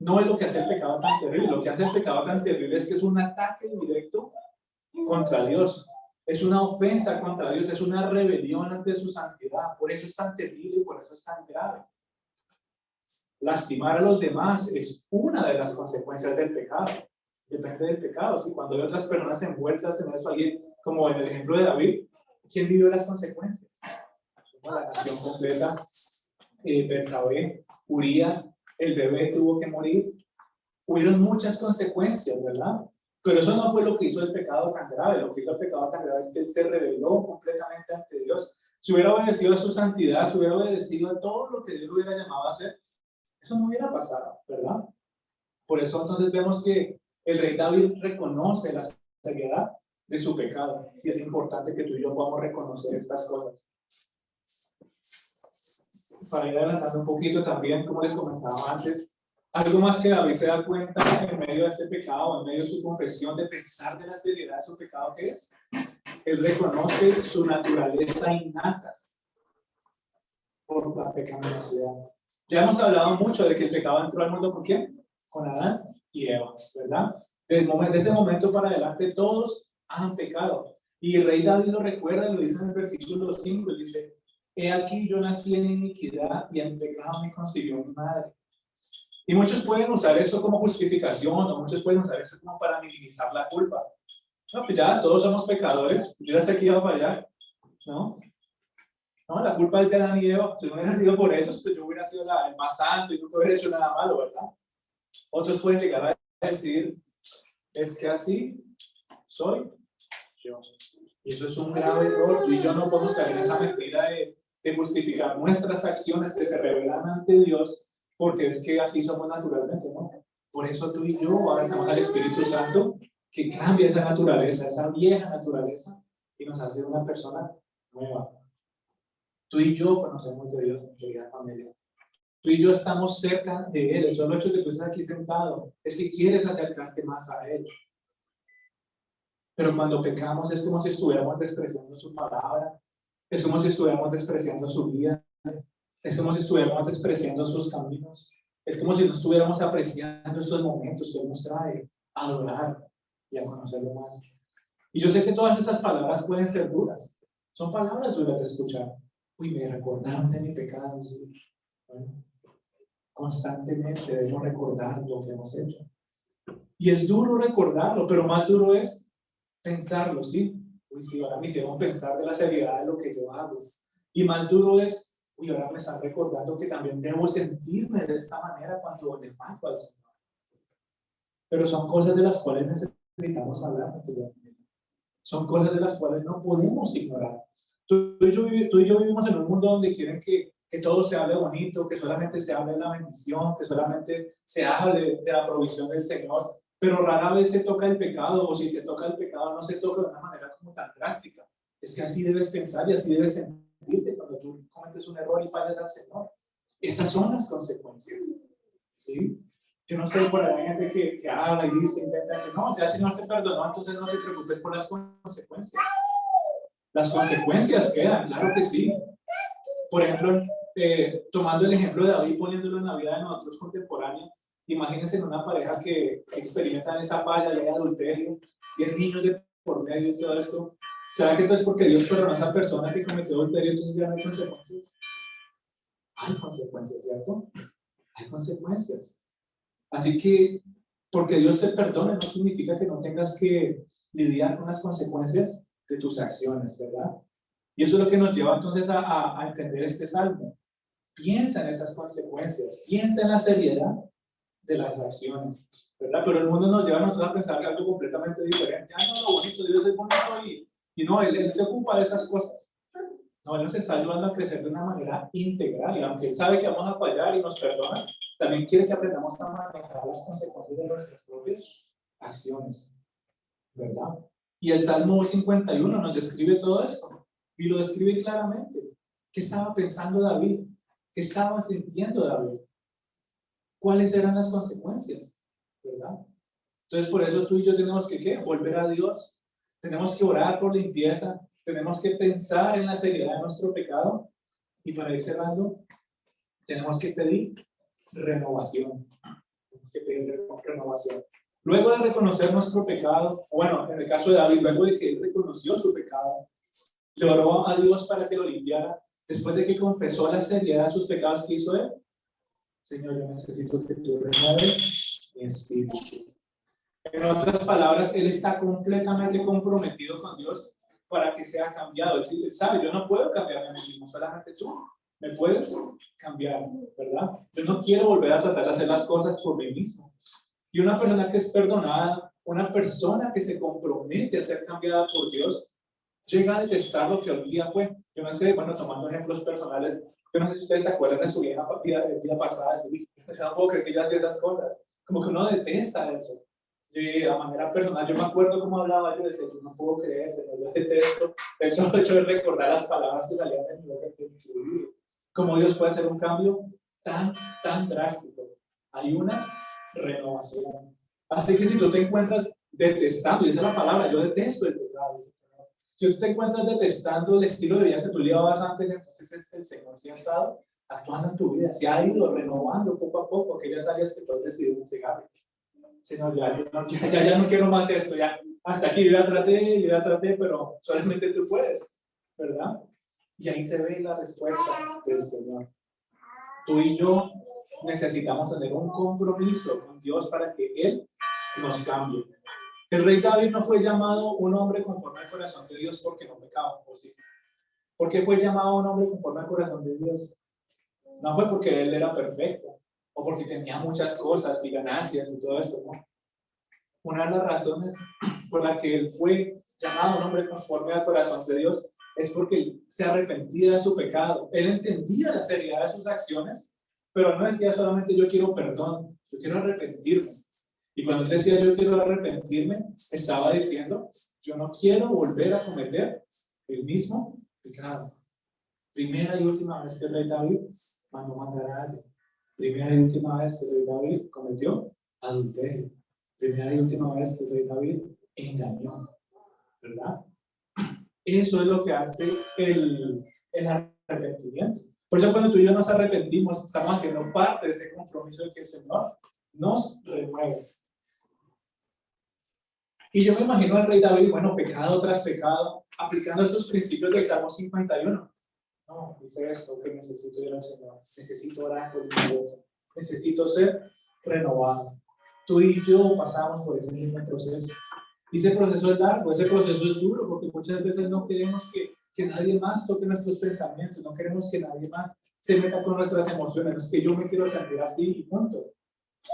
no es lo que hace el pecado tan terrible. Lo que hace el pecado tan terrible es que es un ataque directo contra Dios. Es una ofensa contra Dios, es una rebelión ante su santidad. Por eso es tan terrible y por eso es tan grave. Lastimar a los demás es una de las consecuencias del pecado. Depende del pecado. Si cuando hay otras personas envueltas en eso, alguien, como en el ejemplo de David, ¿quién vivió las consecuencias? La nación completa, Betsabé, Urías, el bebé tuvo que morir. Hubieron muchas consecuencias, ¿verdad? Pero eso no fue lo que hizo el pecado tan grave. Lo que hizo el pecado tan grave es que él se rebeló completamente ante Dios. Si hubiera obedecido a su santidad, si hubiera obedecido a todo lo que Dios hubiera llamado a hacer, eso no hubiera pasado, ¿verdad? Por eso entonces vemos que el rey David reconoce la seriedad de su pecado. Sí, es importante que tú y yo podamos reconocer estas cosas. Para ir adelantando un poquito también, como les comentaba antes, algo más que David se da cuenta en medio de este pecado, en medio de su confesión, de pensar de la seriedad de su pecado, ¿qué es? Él reconoce su naturaleza innata por la pecaminosidad. Ya hemos hablado mucho de que el pecado entró al mundo, ¿por quién? Con Adán y Eva, ¿verdad? Desde ese momento para adelante todos han pecado. Y el rey David lo recuerda, lo dice en el versículo 5, y dice, he aquí yo nací en iniquidad y en pecado me concibió mi madre. Y muchos pueden usar eso como justificación, o muchos pueden usar eso como para minimizar la culpa. No, pues ya todos somos pecadores, yo ya sé que iba a fallar, ¿no? No, la culpa es de Adán y Eva. Si no hubiera sido por ellos, pues yo hubiera sido el más santo y no hubiera hecho nada malo, ¿verdad? Otros pueden llegar a decir, es que así soy yo. Y eso es un grave error. Tú y yo no podemos caer en esa mentira de justificar nuestras acciones que se revelan ante Dios, porque es que así somos naturalmente, ¿no? Por eso tú y yo ahora tenemos al Espíritu Santo que cambia esa naturaleza, esa vieja naturaleza, y nos hace una persona nueva. Tú y yo conocemos de Dios, mi querida familia. Tú y yo estamos cerca de Él. El solo hecho de que tú estés aquí sentado es que quieres acercarte más a Él. Pero cuando pecamos es como si estuviéramos despreciando su palabra, es como si estuviéramos despreciando su vida, es como si estuviéramos despreciando sus caminos, es como si no estuviéramos apreciando estos momentos que Él nos trae a adorar y a conocerlo más. Y yo sé que todas estas palabras pueden ser duras, son palabras duras de escuchar. Uy, me recordaron de mi pecado. ¿Sí? Bueno, Constantemente debemos recordar lo que hemos hecho. Y es duro recordarlo, pero más duro es pensarlo, ¿sí? Uy, sí, ahora me hicieron pensar de la seriedad de lo que yo hago. Y más duro es, uy, ahora me están recordando que también debo sentirme de esta manera cuando le falto al Señor. Pero son cosas de las cuales necesitamos hablar. Son cosas de las cuales no podemos ignorar. Tú y yo vivimos en un mundo donde quieren que todo se hable bonito, que solamente se hable de la bendición, que solamente se hable de la provisión del Señor, pero rara vez se toca el pecado, o si se toca el pecado no se toca de una manera como tan drástica. Es que así debes pensar y así debes sentirte cuando tú cometes un error y fallas al Señor. Esas son las consecuencias, ¿sí? Yo no sé, por ahí hay gente que habla y dice, intenta que no, ya el Señor te perdonó, entonces no te preocupes por las consecuencias. Las consecuencias quedan, claro que sí. Por ejemplo, tomando el ejemplo de David, poniéndolo en la vida de nosotros contemporáneos, imagínense en una pareja que experimentan esa falla y hay adulterio, y hay niños de por medio y todo esto. ¿Será que entonces porque Dios perdonó a esa persona que cometió adulterio, entonces ya no hay consecuencias? Hay consecuencias, ¿cierto? Hay consecuencias. Así que, porque Dios te perdone, no significa que no tengas que lidiar con las consecuencias de tus acciones, ¿verdad? Y eso es lo que nos lleva entonces a entender este salmo. Piensa en esas consecuencias, piensa en la seriedad de las acciones, ¿verdad? Pero el mundo nos lleva a nosotros a pensar algo completamente diferente. Ah, no, lo bonito, Dios es bonito y no, él se ocupa de esas cosas. No, Él nos está ayudando a crecer de una manera integral y aunque Él sabe que vamos a fallar y nos perdona, también quiere que aprendamos a manejar las consecuencias de nuestras propias acciones, ¿verdad? Y el Salmo 51 nos describe todo esto y lo describe claramente. ¿Qué estaba pensando David? ¿Qué estaba sintiendo David? ¿Cuáles eran las consecuencias? ¿Verdad? Entonces, por eso tú y yo tenemos que, ¿qué? Volver a Dios. Tenemos que orar por limpieza. Tenemos que pensar en la seriedad de nuestro pecado. Y para ir cerrando, tenemos que pedir renovación. Tenemos que pedir renovación. Luego de reconocer nuestro pecado, bueno, en el caso de David, luego de que él reconoció su pecado, le oró a Dios para que lo limpiara. Después de que confesó la seriedad de sus pecados, ¿qué hizo él? Señor, yo necesito que tú renueves mi espíritu. En otras palabras, él está completamente comprometido con Dios para que sea cambiado. Él sabe, yo no puedo cambiarme a mí mismo, solamente tú me puedes cambiar, ¿verdad? Yo no quiero volver a tratar de hacer las cosas por mí mismo. Y una persona que es perdonada, una persona que se compromete a ser cambiada por Dios, llega a detestar lo que un día fue. Yo no sé, bueno, tomando ejemplos personales, yo no sé si ustedes se acuerdan de su vida pasada, yo no puedo creer que yo hacía esas cosas. Como que uno detesta eso. Yo, a manera personal, yo me acuerdo cómo hablaba, yo decía, yo no puedo creer, Señor, yo detesto. De hecho de recordar las palabras que salían de mi boca, es increíble. Cómo Dios puede hacer un cambio tan drástico. Hay una renovación. Así que si tú te encuentras detestando, y esa es la palabra, yo detesto el pecado. Si tú te encuentras detestando el estilo de vida que tú llevabas antes, entonces el Señor sí ha estado actuando en tu vida, se ha ido renovando poco a poco aquellas áreas que tú has decidido entregar. Señor, ya no quiero más esto, ya hasta aquí yo ya traté, pero solamente tú puedes, ¿verdad? Y ahí se ve la respuesta del Señor. Tú y yo necesitamos tener un compromiso con Dios para que Él nos cambie. El rey David no fue llamado un hombre conforme al corazón de Dios porque no pecaba, ¿o sí? ¿Por qué fue llamado un hombre conforme al corazón de Dios? No fue porque él era perfecto o porque tenía muchas cosas y ganancias y todo eso, ¿no? Una de las razones por la que él fue llamado un hombre conforme al corazón de Dios es porque él se arrepentía de su pecado. Él entendía la seriedad de sus acciones, pero no decía solamente yo quiero perdón, yo quiero arrepentirme. Y cuando él decía yo quiero arrepentirme, estaba diciendo yo no quiero volver a cometer el mismo pecado. Primera y última vez que el rey David mandó matar a alguien. Primera y última vez que el rey David cometió adulterio. Primera y última vez que el rey David engañó, ¿verdad? Eso es lo que hace el arrepentimiento. Por eso cuando tú y yo nos arrepentimos, estamos haciendo parte de ese compromiso de que el Señor nos renueve. Y yo me imagino al rey David, bueno, pecado tras pecado, aplicando estos principios del Salmo 51. No, dice esto, que necesito ir al Señor, necesito orar por mi vida, necesito ser renovado. Tú y yo pasamos por ese mismo proceso. Y ese proceso es largo, ese proceso es duro, porque muchas veces no queremos que nadie más toque nuestros pensamientos, no queremos que nadie más se meta con nuestras emociones. No es que yo me quiero sentir así y punto.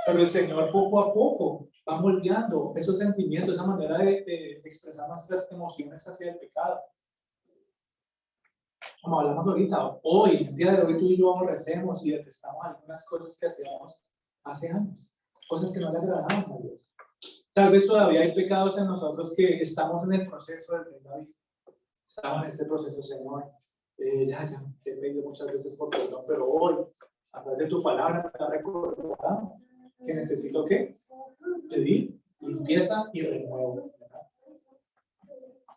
Pero el Señor poco a poco va moldeando esos sentimientos, esa manera de expresar nuestras emociones hacia el pecado. Como hablamos ahorita, hoy, el día de hoy, tú y yo aborrecemos y detestamos algunas cosas que hacíamos hace años, cosas que no le agradaban a Dios. Tal vez todavía hay pecados en nosotros que estamos en el proceso del rey David. Estamos en este proceso, Señor. Ya, te he pedido muchas veces por perdón, pero hoy, a través de tu palabra, me ha recordado que necesito ¿qué? Pedir limpieza y renuevo.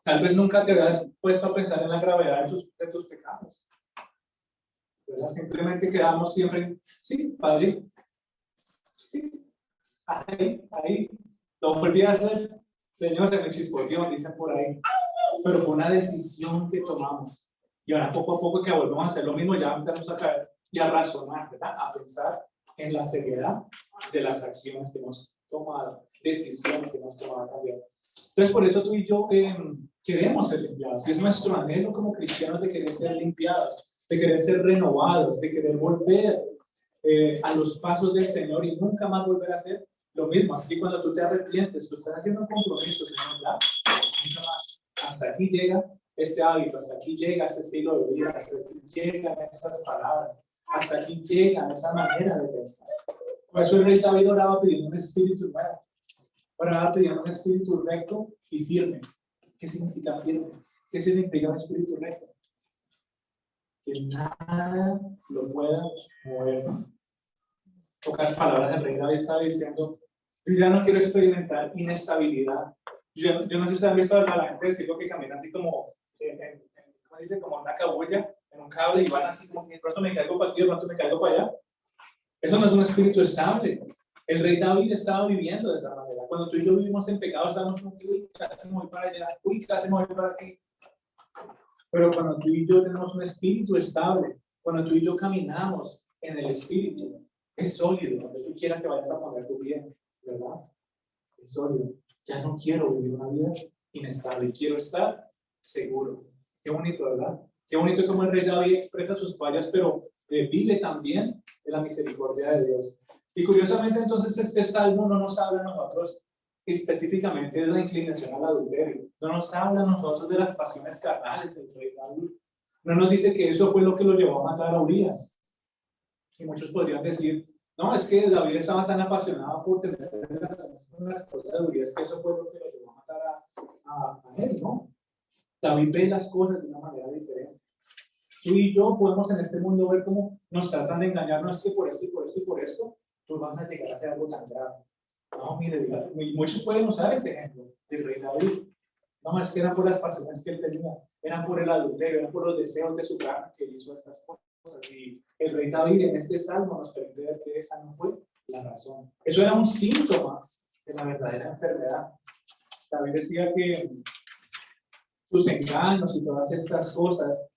Tal vez nunca te habías puesto a pensar en la gravedad de tus pecados. ¿Verdad? Simplemente quedamos siempre, sí, Padre, sí, ahí, lo volví a hacer. Señor, se me chispoteó, dicen por ahí. Pero fue una decisión que tomamos. Y ahora poco a poco que volvemos a hacer lo mismo, ya empezamos a caer y a razonar, ¿verdad? A pensar en la seriedad de las acciones que hemos tomado, decisiones que hemos tomado también. Entonces, por eso tú y yo queremos ser limpiados. Y es nuestro anhelo como cristianos de querer ser limpiados, de querer ser renovados, de querer volver a los pasos del Señor y nunca más volver a hacer lo mismo. Así que cuando tú te arrepientes, tú estás haciendo un compromiso, Señor, ¿verdad? Nunca más. Hasta aquí llega este hábito, hasta aquí llega este estilo de vida, hasta aquí llegan estas palabras, hasta aquí llega esa manera de pensar. Por eso el rey David oraba pidiendo un espíritu nuevo, oraba pidiendo un espíritu recto y firme. ¿Qué significa firme? ¿Qué significa un espíritu recto? Que nada lo pueda mover. Pocas palabras, el rey David estaba diciendo: yo ya no quiero experimentar inestabilidad. Yo no sé si ustedes han visto a la gente del circo que camina así como, ¿cómo dice? Como una cabulla, en un cable, y van así como que de pronto me caigo para aquí, de pronto me caigo para allá. Eso no es un espíritu estable. El rey David estaba viviendo de esa manera. Cuando tú y yo vivimos en pecado, estamos como que, uy, casi me voy para allá, uy, casi me voy para aquí. Pero cuando tú y yo tenemos un espíritu estable, cuando tú y yo caminamos en el espíritu, es sólido, donde tú quieras que vayas a poner tu pie, ¿verdad? Es sólido. Ya no quiero vivir una vida inestable, quiero estar seguro. Qué bonito, ¿verdad? Qué bonito como el rey David expresa sus fallas, pero vive también de la misericordia de Dios. Y curiosamente, entonces, este salmo no nos habla a nosotros específicamente de la inclinación al adulterio, no nos habla a nosotros de las pasiones carnales del rey David, no nos dice que eso fue lo que lo llevó a matar a Urías. Y muchos podrían decir: no, es que David estaba tan apasionado por tener relaciones con la esposa de Urías que eso fue lo que lo llevó a matar a él, ¿no? David ve las cosas de una manera diferente. Tú y yo podemos en este mundo ver cómo nos tratan de engañar, no es que por esto y por esto y por esto, tú vas a llegar a hacer algo tan grave. No, mire, muchos pueden usar ese ejemplo del rey David. No, es que eran por las pasiones que él tenía, eran por el adulterio, eran por los deseos de su carne que hizo estas cosas. Y el rey David en este salmo nos permite ver que esa no fue la razón. Eso era un síntoma de la verdadera enfermedad. David decía que sus engaños y todas estas cosas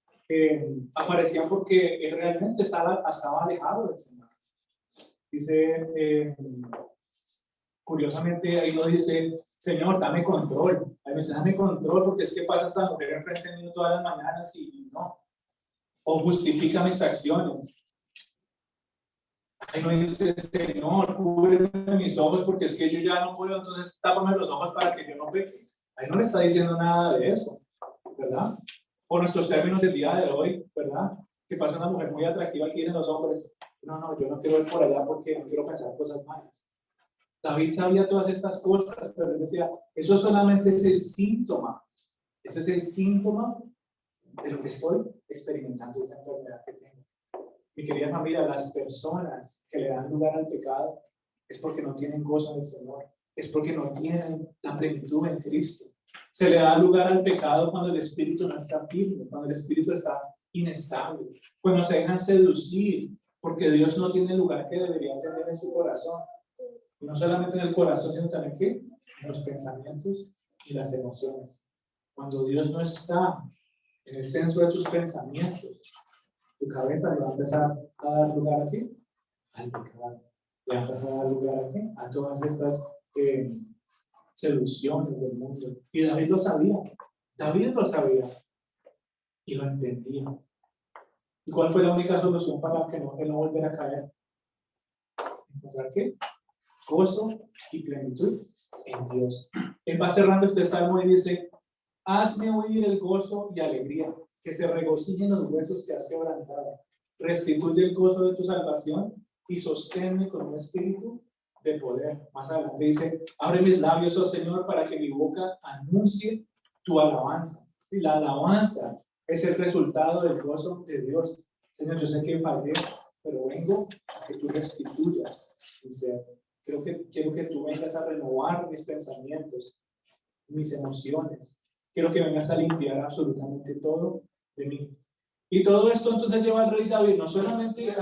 aparecían porque él realmente estaba alejado del Señor. Dice, curiosamente, ahí no dice: Señor, dame control. Ahí dice: dame control, porque es que pasa esta mujer enfrente mío todas las mañanas y no. O justifica mis acciones. Ahí no dice: Señor, cúbreme mis ojos, porque es que yo ya no puedo, entonces tápame los ojos para que yo no peque. Ahí no le está diciendo nada de eso, ¿verdad? O nuestros términos del día de hoy, ¿verdad? Que pasa una mujer muy atractiva aquí en los hombres. No, yo no quiero ir por allá porque no quiero pensar cosas malas. David sabía todas estas cosas, pero él decía: eso solamente es el síntoma. Ese es el síntoma de lo que estoy experimentando, esta enfermedad que tengo. Mi querida familia, las personas que le dan lugar al pecado es porque no tienen gozo en el Señor, es porque no tienen la plenitud en Cristo. Se le da lugar al pecado cuando el espíritu no está firme, cuando el espíritu está inestable, cuando se dejan seducir, porque Dios no tiene el lugar que debería tener en su corazón. Y no solamente en el corazón, sino también ¿qué? En los pensamientos y las emociones. Cuando Dios no está en el centro de tus pensamientos, tu cabeza le va a empezar a dar lugar aquí al pecado. Ya vas a dar lugar a qué? A todas estas seducciones del mundo. Y David lo sabía. David lo sabía. Y lo entendía. ¿Y cuál fue la única solución para que él no volviera a caer? ¿Encontrar qué? Gozo y plenitud en Dios. Él va cerrando este salmo y dice: hazme oír el gozo y alegría, que se regocijen los huesos que has quebrantado. Restituye el gozo de tu salvación y sosténme con un espíritu de poder. Más adelante dice: abre mis labios, oh Señor, para que mi boca anuncie tu alabanza. Y la alabanza es el resultado del gozo de Dios. Señor, yo sé que fallé, pero vengo a que tú restituyas mi ser. Quiero que tú vengas a renovar mis pensamientos, mis emociones. Quiero que vengas a limpiar absolutamente todo de mí. Y todo esto entonces lleva al rey David no solamente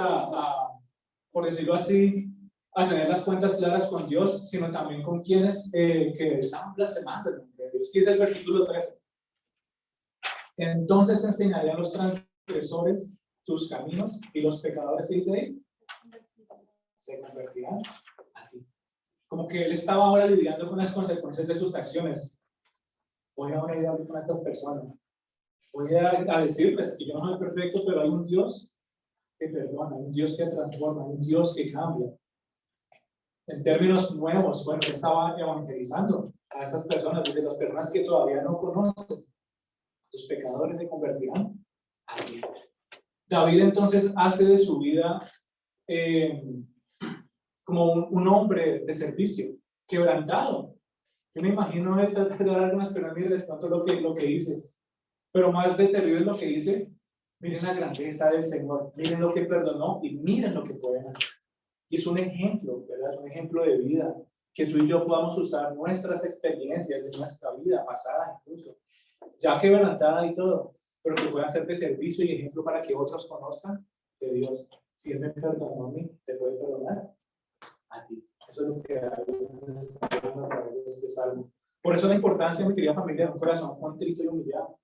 por decirlo así, a tener las cuentas claras con Dios, sino también con quienes que están blasfemando el nombre de Dios. Y es el versículo 13. Entonces enseñaré a los transgresores tus caminos y los pecadores, dice ahí, se convertirán a ti. Como que él estaba ahora lidiando con las consecuencias de sus acciones. Voy ahora a ir a hablar con estas personas. Voy a decirles que yo no soy perfecto, pero hay un Dios que perdona, hay un Dios que transforma, hay un Dios que cambia. En términos nuevos, bueno, él estaba evangelizando a esas personas, desde las personas que todavía no conocen. Los pecadores se convertirán a ti. David entonces hace de su vida como un hombre de servicio, quebrantado. Yo me imagino él tratar de dar algunas personas, miren, les cuento lo que hice. Pero más de terrible es lo que dice: miren la grandeza del Señor, miren lo que perdonó y miren lo que pueden hacer. Y es un ejemplo, ¿verdad? Es un ejemplo de vida, que tú y yo podamos usar nuestras experiencias de nuestra vida pasada incluso, ya quebrantada y todo, pero que pueda ser de servicio y ejemplo para que otros conozcan de Dios. Si Él me perdonó a mí, te puede perdonar a ti. Eso es lo que David está hablando a través de este salmo. Por eso la importancia, mi querida familia, de un corazón contrito y humillado.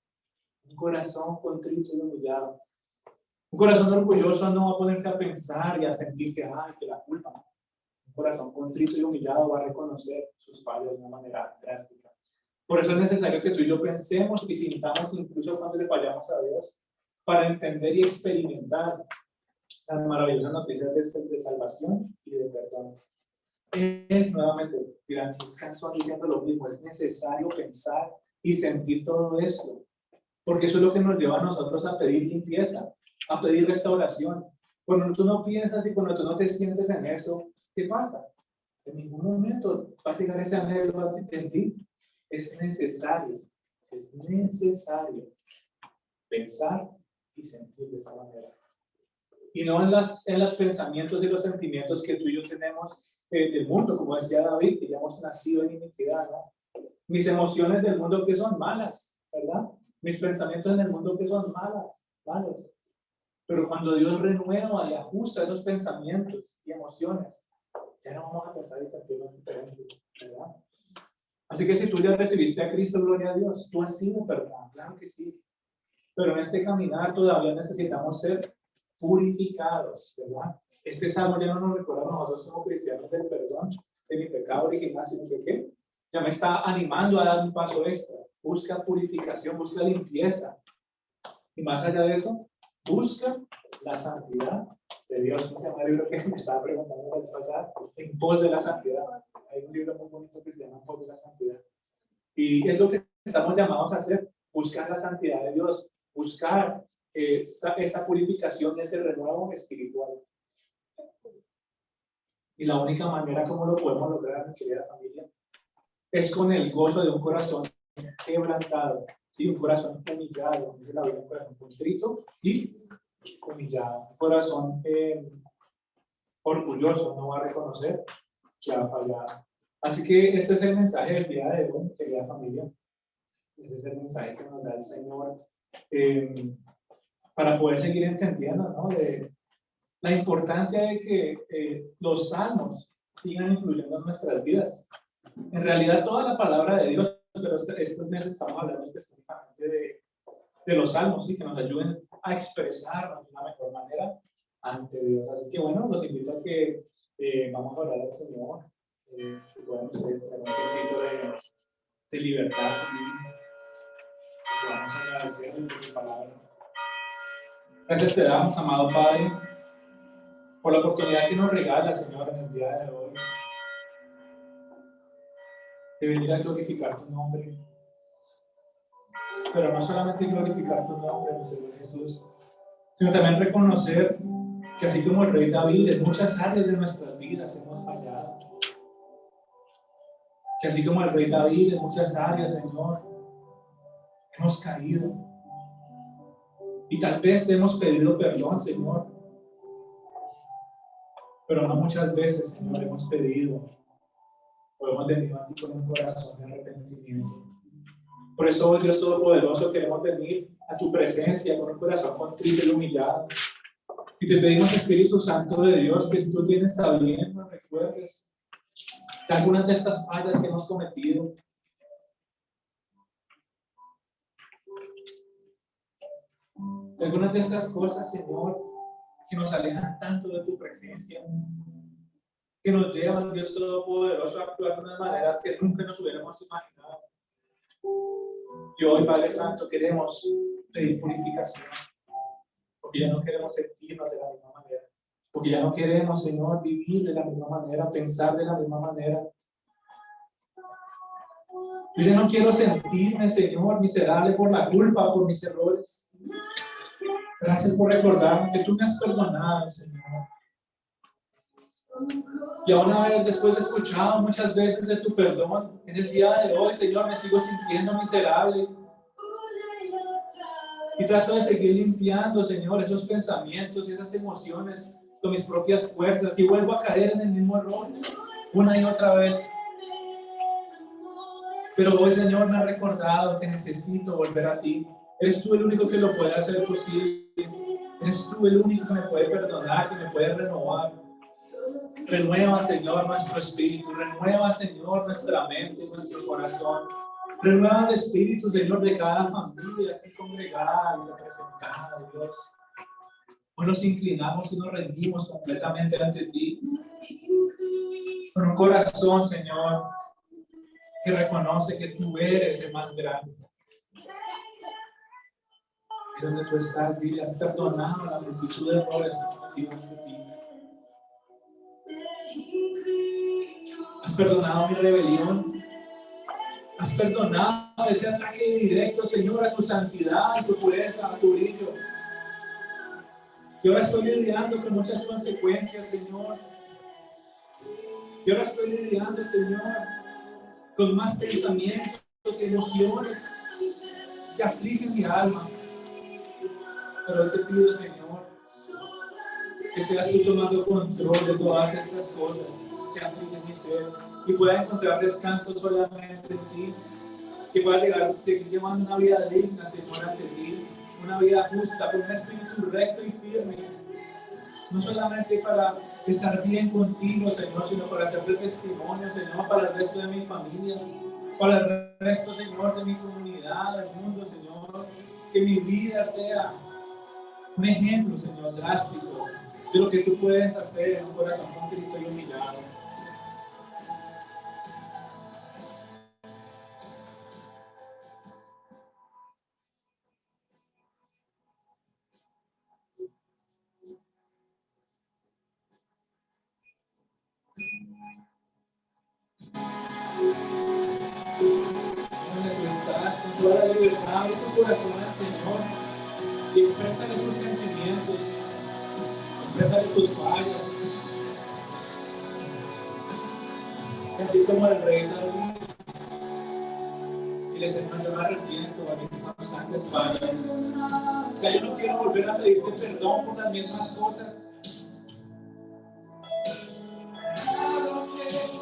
Un corazón contrito y humillado. Un corazón orgulloso no va a ponerse a pensar y a sentir que la culpa. Un corazón contrito y humillado va a reconocer sus fallos de una manera drástica. Por eso es necesario que tú y yo pensemos y sintamos incluso cuando le fallamos a Dios, para entender y experimentar las maravillosas noticias de salvación y de perdón. Es nuevamente, Francis Canson diciendo lo mismo: es necesario pensar y sentir todo esto, porque eso es lo que nos lleva a nosotros a pedir limpieza, a pedir restauración. Cuando tú no piensas y cuando tú no te sientes en eso, ¿qué pasa? En ningún momento va a llegar ese anhelo en ti. Es necesario pensar y sentir de esa manera. Y no en los pensamientos y los sentimientos que tú y yo tenemos del mundo, como decía David, que ya hemos nacido en iniquidad, ¿no? Mis emociones del mundo que son malas, ¿verdad? Mis pensamientos en el mundo que son malos. Pero cuando Dios renueva y ajusta esos pensamientos y emociones, ya no vamos a pensar y sentirnos diferentes, ¿verdad? Así que si tú ya recibiste a Cristo, gloria a Dios, tú has sido perdonado, claro que sí. Pero en este caminar todavía necesitamos ser purificados, ¿verdad? Este salmo ya no nos recuerda a nosotros como cristianos del perdón de mi pecado original, sino que ¿qué? Ya me está animando a dar un paso extra. Busca purificación, busca limpieza. Y más allá de eso, busca la santidad de Dios. ¿Cómo se llama el libro que me estaba preguntando la vez pasada? En pos de la santidad. Hay un libro muy bonito que se llama En pos de la santidad. Y es lo que estamos llamados a hacer: buscar la santidad de Dios, buscar esa purificación, ese renuevo espiritual. Y la única manera como lo podemos lograr, mi querida familia, es con el gozo de un corazón quebrantado, ¿sí? Un corazón humillado, dice la Biblia, un corazón contrito y humillado. Un corazón orgulloso no va a reconocer que ha fallado. Así que ese es el mensaje del día de hoy, querida familia. Ese es el mensaje que nos da el Señor para poder seguir entendiendo, ¿no? De la importancia de que los salmos sigan influyendo en nuestras vidas. En realidad, toda la palabra de Dios, pero estos meses estamos hablando específicamente de los salmos, ¿sí? Que nos ayuden a expresarnos de una mejor manera ante Dios. Así que bueno, los invito a que vamos a orar al Señor. Si pueden ustedes tener un sentido de libertad, que vamos a agradecerle por su palabra. Gracias te damos, amado Padre, por la oportunidad que nos regala, Señor, en el día de hoy, de venir a glorificar tu nombre. Pero no solamente glorificar tu nombre, mi Señor Jesús, sino también reconocer que así como el rey David, en muchas áreas de nuestras vidas hemos fallado. Que así como el rey David, en muchas áreas, Señor, hemos caído. Y tal vez te hemos pedido perdón, Señor. Pero no muchas veces, Señor, hemos pedido o hemos venido a ti con un corazón de arrepentimiento. Por eso hoy, Dios Todopoderoso, queremos venir a tu presencia con un corazón contrito y humillado. Y te pedimos, Espíritu Santo de Dios, que si tú tienes a bien, nos recuerdes de algunas de estas fallas que hemos cometido. De algunas de estas cosas, Señor, que nos alejan tanto de tu presencia, que nos llevan, Dios Todopoderoso, a actuar de unas maneras que nunca nos hubiéramos imaginado. Y hoy, Padre Santo, queremos pedir purificación, porque ya no queremos sentirnos de la misma manera, porque ya no queremos, Señor, vivir de la misma manera, pensar de la misma manera. Yo ya no quiero sentirme, Señor, miserable por la culpa, por mis errores. Gracias por recordarme que tú me has perdonado, Señor. Y aún una vez, después de escuchado muchas veces de tu perdón, en el día de hoy, Señor, me sigo sintiendo miserable. Y trato de seguir limpiando, Señor, esos pensamientos y esas emociones con mis propias fuerzas. Y vuelvo a caer en el mismo error una y otra vez. Pero hoy, Señor, me ha recordado que necesito volver a ti. Eres tú el único que lo puede hacer posible. Eres tú el único que me puede perdonar, que me puede renovar. Renueva, Señor, nuestro espíritu. Renueva, Señor, nuestra mente, nuestro corazón. Renueva el espíritu, Señor, de cada familia aquí congregada y representada, Dios. Hoy nos inclinamos y nos rendimos completamente ante ti. Con un corazón, Señor, que reconoce que tú eres el más grande. Y donde tú estás, dile, has perdonado la multitud de errores que cometimos ante ti. Has perdonado mi rebelión. Has perdonado ese ataque directo, Señor, a tu santidad, a tu pureza, a tu brillo. Yo ahora estoy lidiando con muchas consecuencias, Señor. Yo ahora estoy lidiando, Señor, con más pensamientos, emociones que afligen mi alma. Pero hoy te pido, Señor, que seas tú tomando control de todas estas cosas que afligen mi ser y pueda encontrar descanso solamente en ti, que pueda seguir llevando una vida digna, Señor, ante ti, una vida justa, con un espíritu recto y firme, no solamente para estar bien contigo, Señor, sino para hacerte testimonio, Señor, para el resto de mi familia, para el resto, Señor, de mi comunidad, del mundo, Señor, que mi vida sea un ejemplo, Señor, drástico de lo que tú puedes hacer en un corazón contrito y humillado. Donde tú estás, con toda la libertad de tu corazón al Señor, y exprésale tus sentimientos, exprésale tus fallas. Y así como el rey David, y le Señor, yo me arrepiento a mis constantes fallas. Que yo no quiero volver a pedirte perdón por las mismas cosas.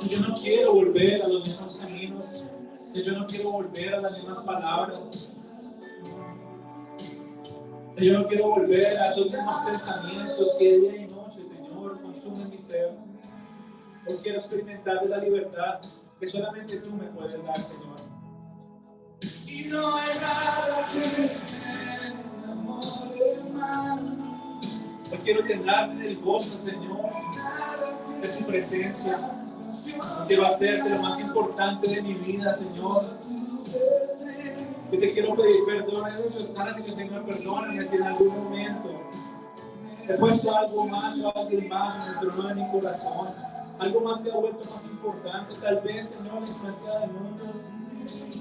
Que yo no quiero volver a los mismos caminos. Que yo no quiero volver a las mismas palabras. Que yo no quiero volver a esos mismos pensamientos que día y noche, Señor, consumen mi ser. Hoy quiero experimentar de la libertad que solamente tú me puedes dar, Señor. Y no hay nada que el amor hermano Yo quiero llenarme del gozo, Señor, de tu presencia. Yo quiero hacerte lo más importante de mi vida, Señor. Yo te quiero pedir perdón de muchos ángeles, Señor, perdóname si en algún momento he puesto algo más o alguien más en el trono de mi corazón. Algo más se ha vuelto más importante. Tal vez, Señor, la influencia del mundo.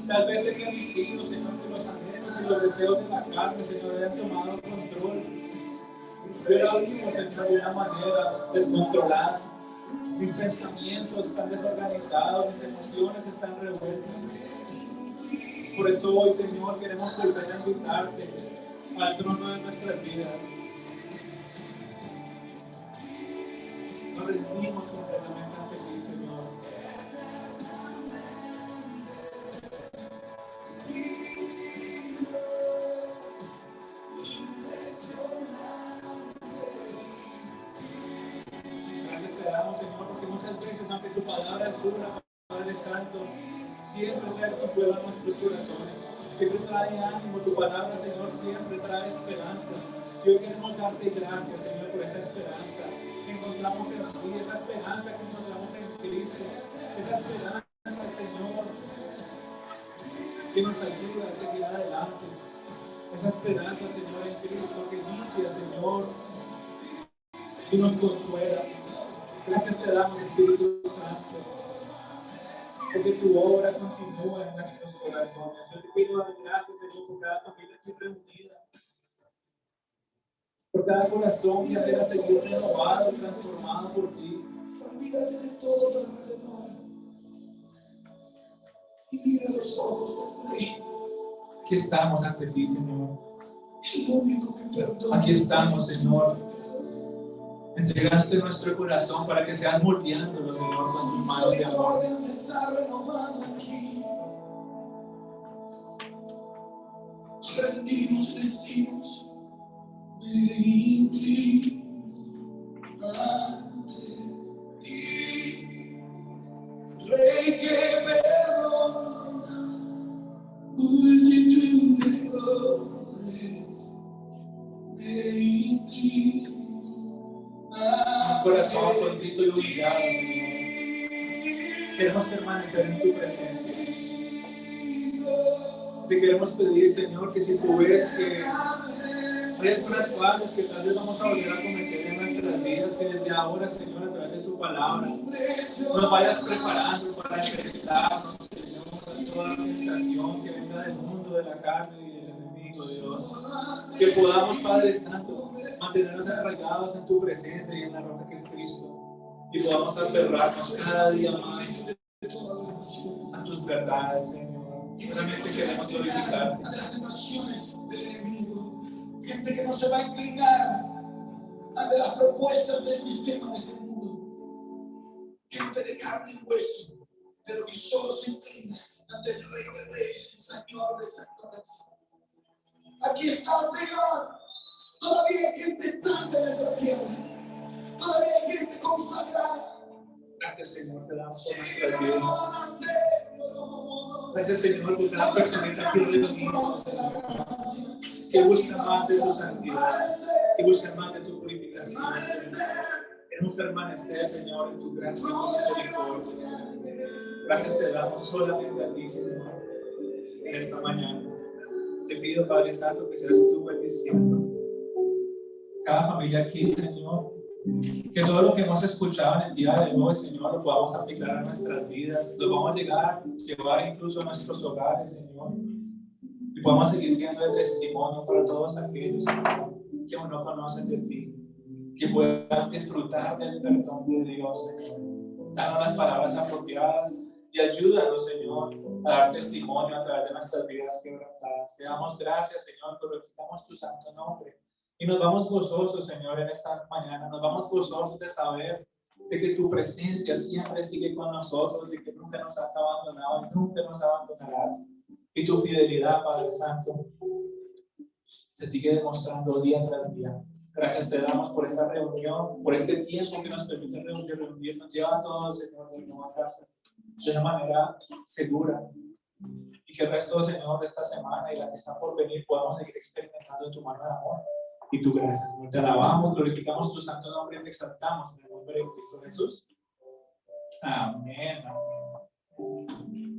Tal vez he permitido, Señor, que los anhelos y los deseos de la carne, Señor, hayan tomado control. Pero ahora mismo, Señor, de una manera descontrolada. Mis pensamientos están desorganizados, mis emociones están revueltas. Por eso hoy, Señor, queremos volver a invitarte al trono de nuestras vidas. Nos rendimos completamente ante ti, Señor. Gracias te damos, Señor, porque muchas veces, aunque tu palabra es una, Padre Santo, siempre trae consuelo a nuestros corazones. Siempre trae ánimo. Tu palabra, Señor, siempre trae esperanza. Y hoy queremos darte gracias, Señor, por esta esperanza que encontramos en ti, esa esperanza que encontramos en Cristo, esa esperanza, Señor, que nos ayuda a seguir adelante. Esa esperanza, Señor, en Cristo, que limpia, Señor, y nos consuela. Gracias te damos, Espíritu Santo, porque tu obra continúa en nuestros corazones. Yo te pido gracias, Señor, por cada familia aquí reunida, por cada corazón que quiera seguir renovado, transformado por ti. Olvídate de todo para renovar. Y mira los ojos de ti. Aquí estamos ante ti, Señor. El único que perdona. Aquí estamos, Señor, entregándote nuestro corazón para que seas moldeándolo, Señor, con tus manos de amor. Se está renovando aquí. Rendimos, decimos, me inclino ante ti, Rey que perdona, multitud de errores, me inclino. Un corazón contrito y humillado, Señor. Queremos permanecer en tu presencia. Te queremos pedir, Señor, que si tú ves que hay algunas faltas que tal vez vamos a volver a cometer en nuestras vidas, que desde ahora, Señor, a través de tu palabra, nos vayas preparando para enfrentarnos, Señor, a toda tentación que venga del mundo, de la carne y del enemigo, Dios. Que podamos, Padre Santo, mantenernos arraigados en tu presencia y en la roca que es Cristo. Y podamos aferrarnos cada día más a tus verdades, Señor. Solamente queremos glorificarte. Ante las tentaciones del enemigo, gente que no se va a inclinar ante las propuestas del sistema de este mundo, gente de carne y hueso, pero que solo se inclina ante el Rey de Reyes, el Señor de Señores. Aquí está, Señor. Todavía hay gente santa en esa tierra. Todavía hay gente consagrada. Gracias, Señor, te damos por nuestras vidas. Gracias, Señor, por cada personita que reunimos, que busca más de tu santidad, que busca más de tu purificación, Señor. Queremos permanecer, Señor, en tu gracia y tu misericordia. Gracias te damos solamente a ti, Señor, en esta mañana. Te pido, Padre Santo, que seas tú bendiciendo cada familia aquí, Señor. Que todo lo que hemos escuchado en el día de hoy, Señor, lo podamos aplicar a nuestras vidas, lo vamos a llevar incluso a nuestros hogares, Señor, y podamos seguir siendo de testimonio para todos aquellos, Señor, que aún no conocen de ti, que puedan disfrutar del perdón de Dios, Señor. Danos las palabras apropiadas y ayúdanos, Señor, a dar testimonio a través de nuestras vidas quebrantadas. Te damos gracias, Señor, glorificamos tu santo nombre. Y nos vamos gozosos, Señor, en esta mañana. Nos vamos gozosos de saber de que tu presencia siempre sigue con nosotros, de que nunca nos has abandonado y nunca nos abandonarás. Y tu fidelidad, Padre Santo, se sigue demostrando día tras día. Gracias te damos por esta reunión, por este tiempo que nos permite reunirnos. Lleva a todos, Señor, de nueva casa de una manera segura. Y que el resto, Señor, de esta semana y la que está por venir podamos seguir experimentando tu mano de amor. y tu gracia. Señor, te alabamos, glorificamos tu santo nombre y te exaltamos en el nombre de Cristo Jesús. Amén. Amén.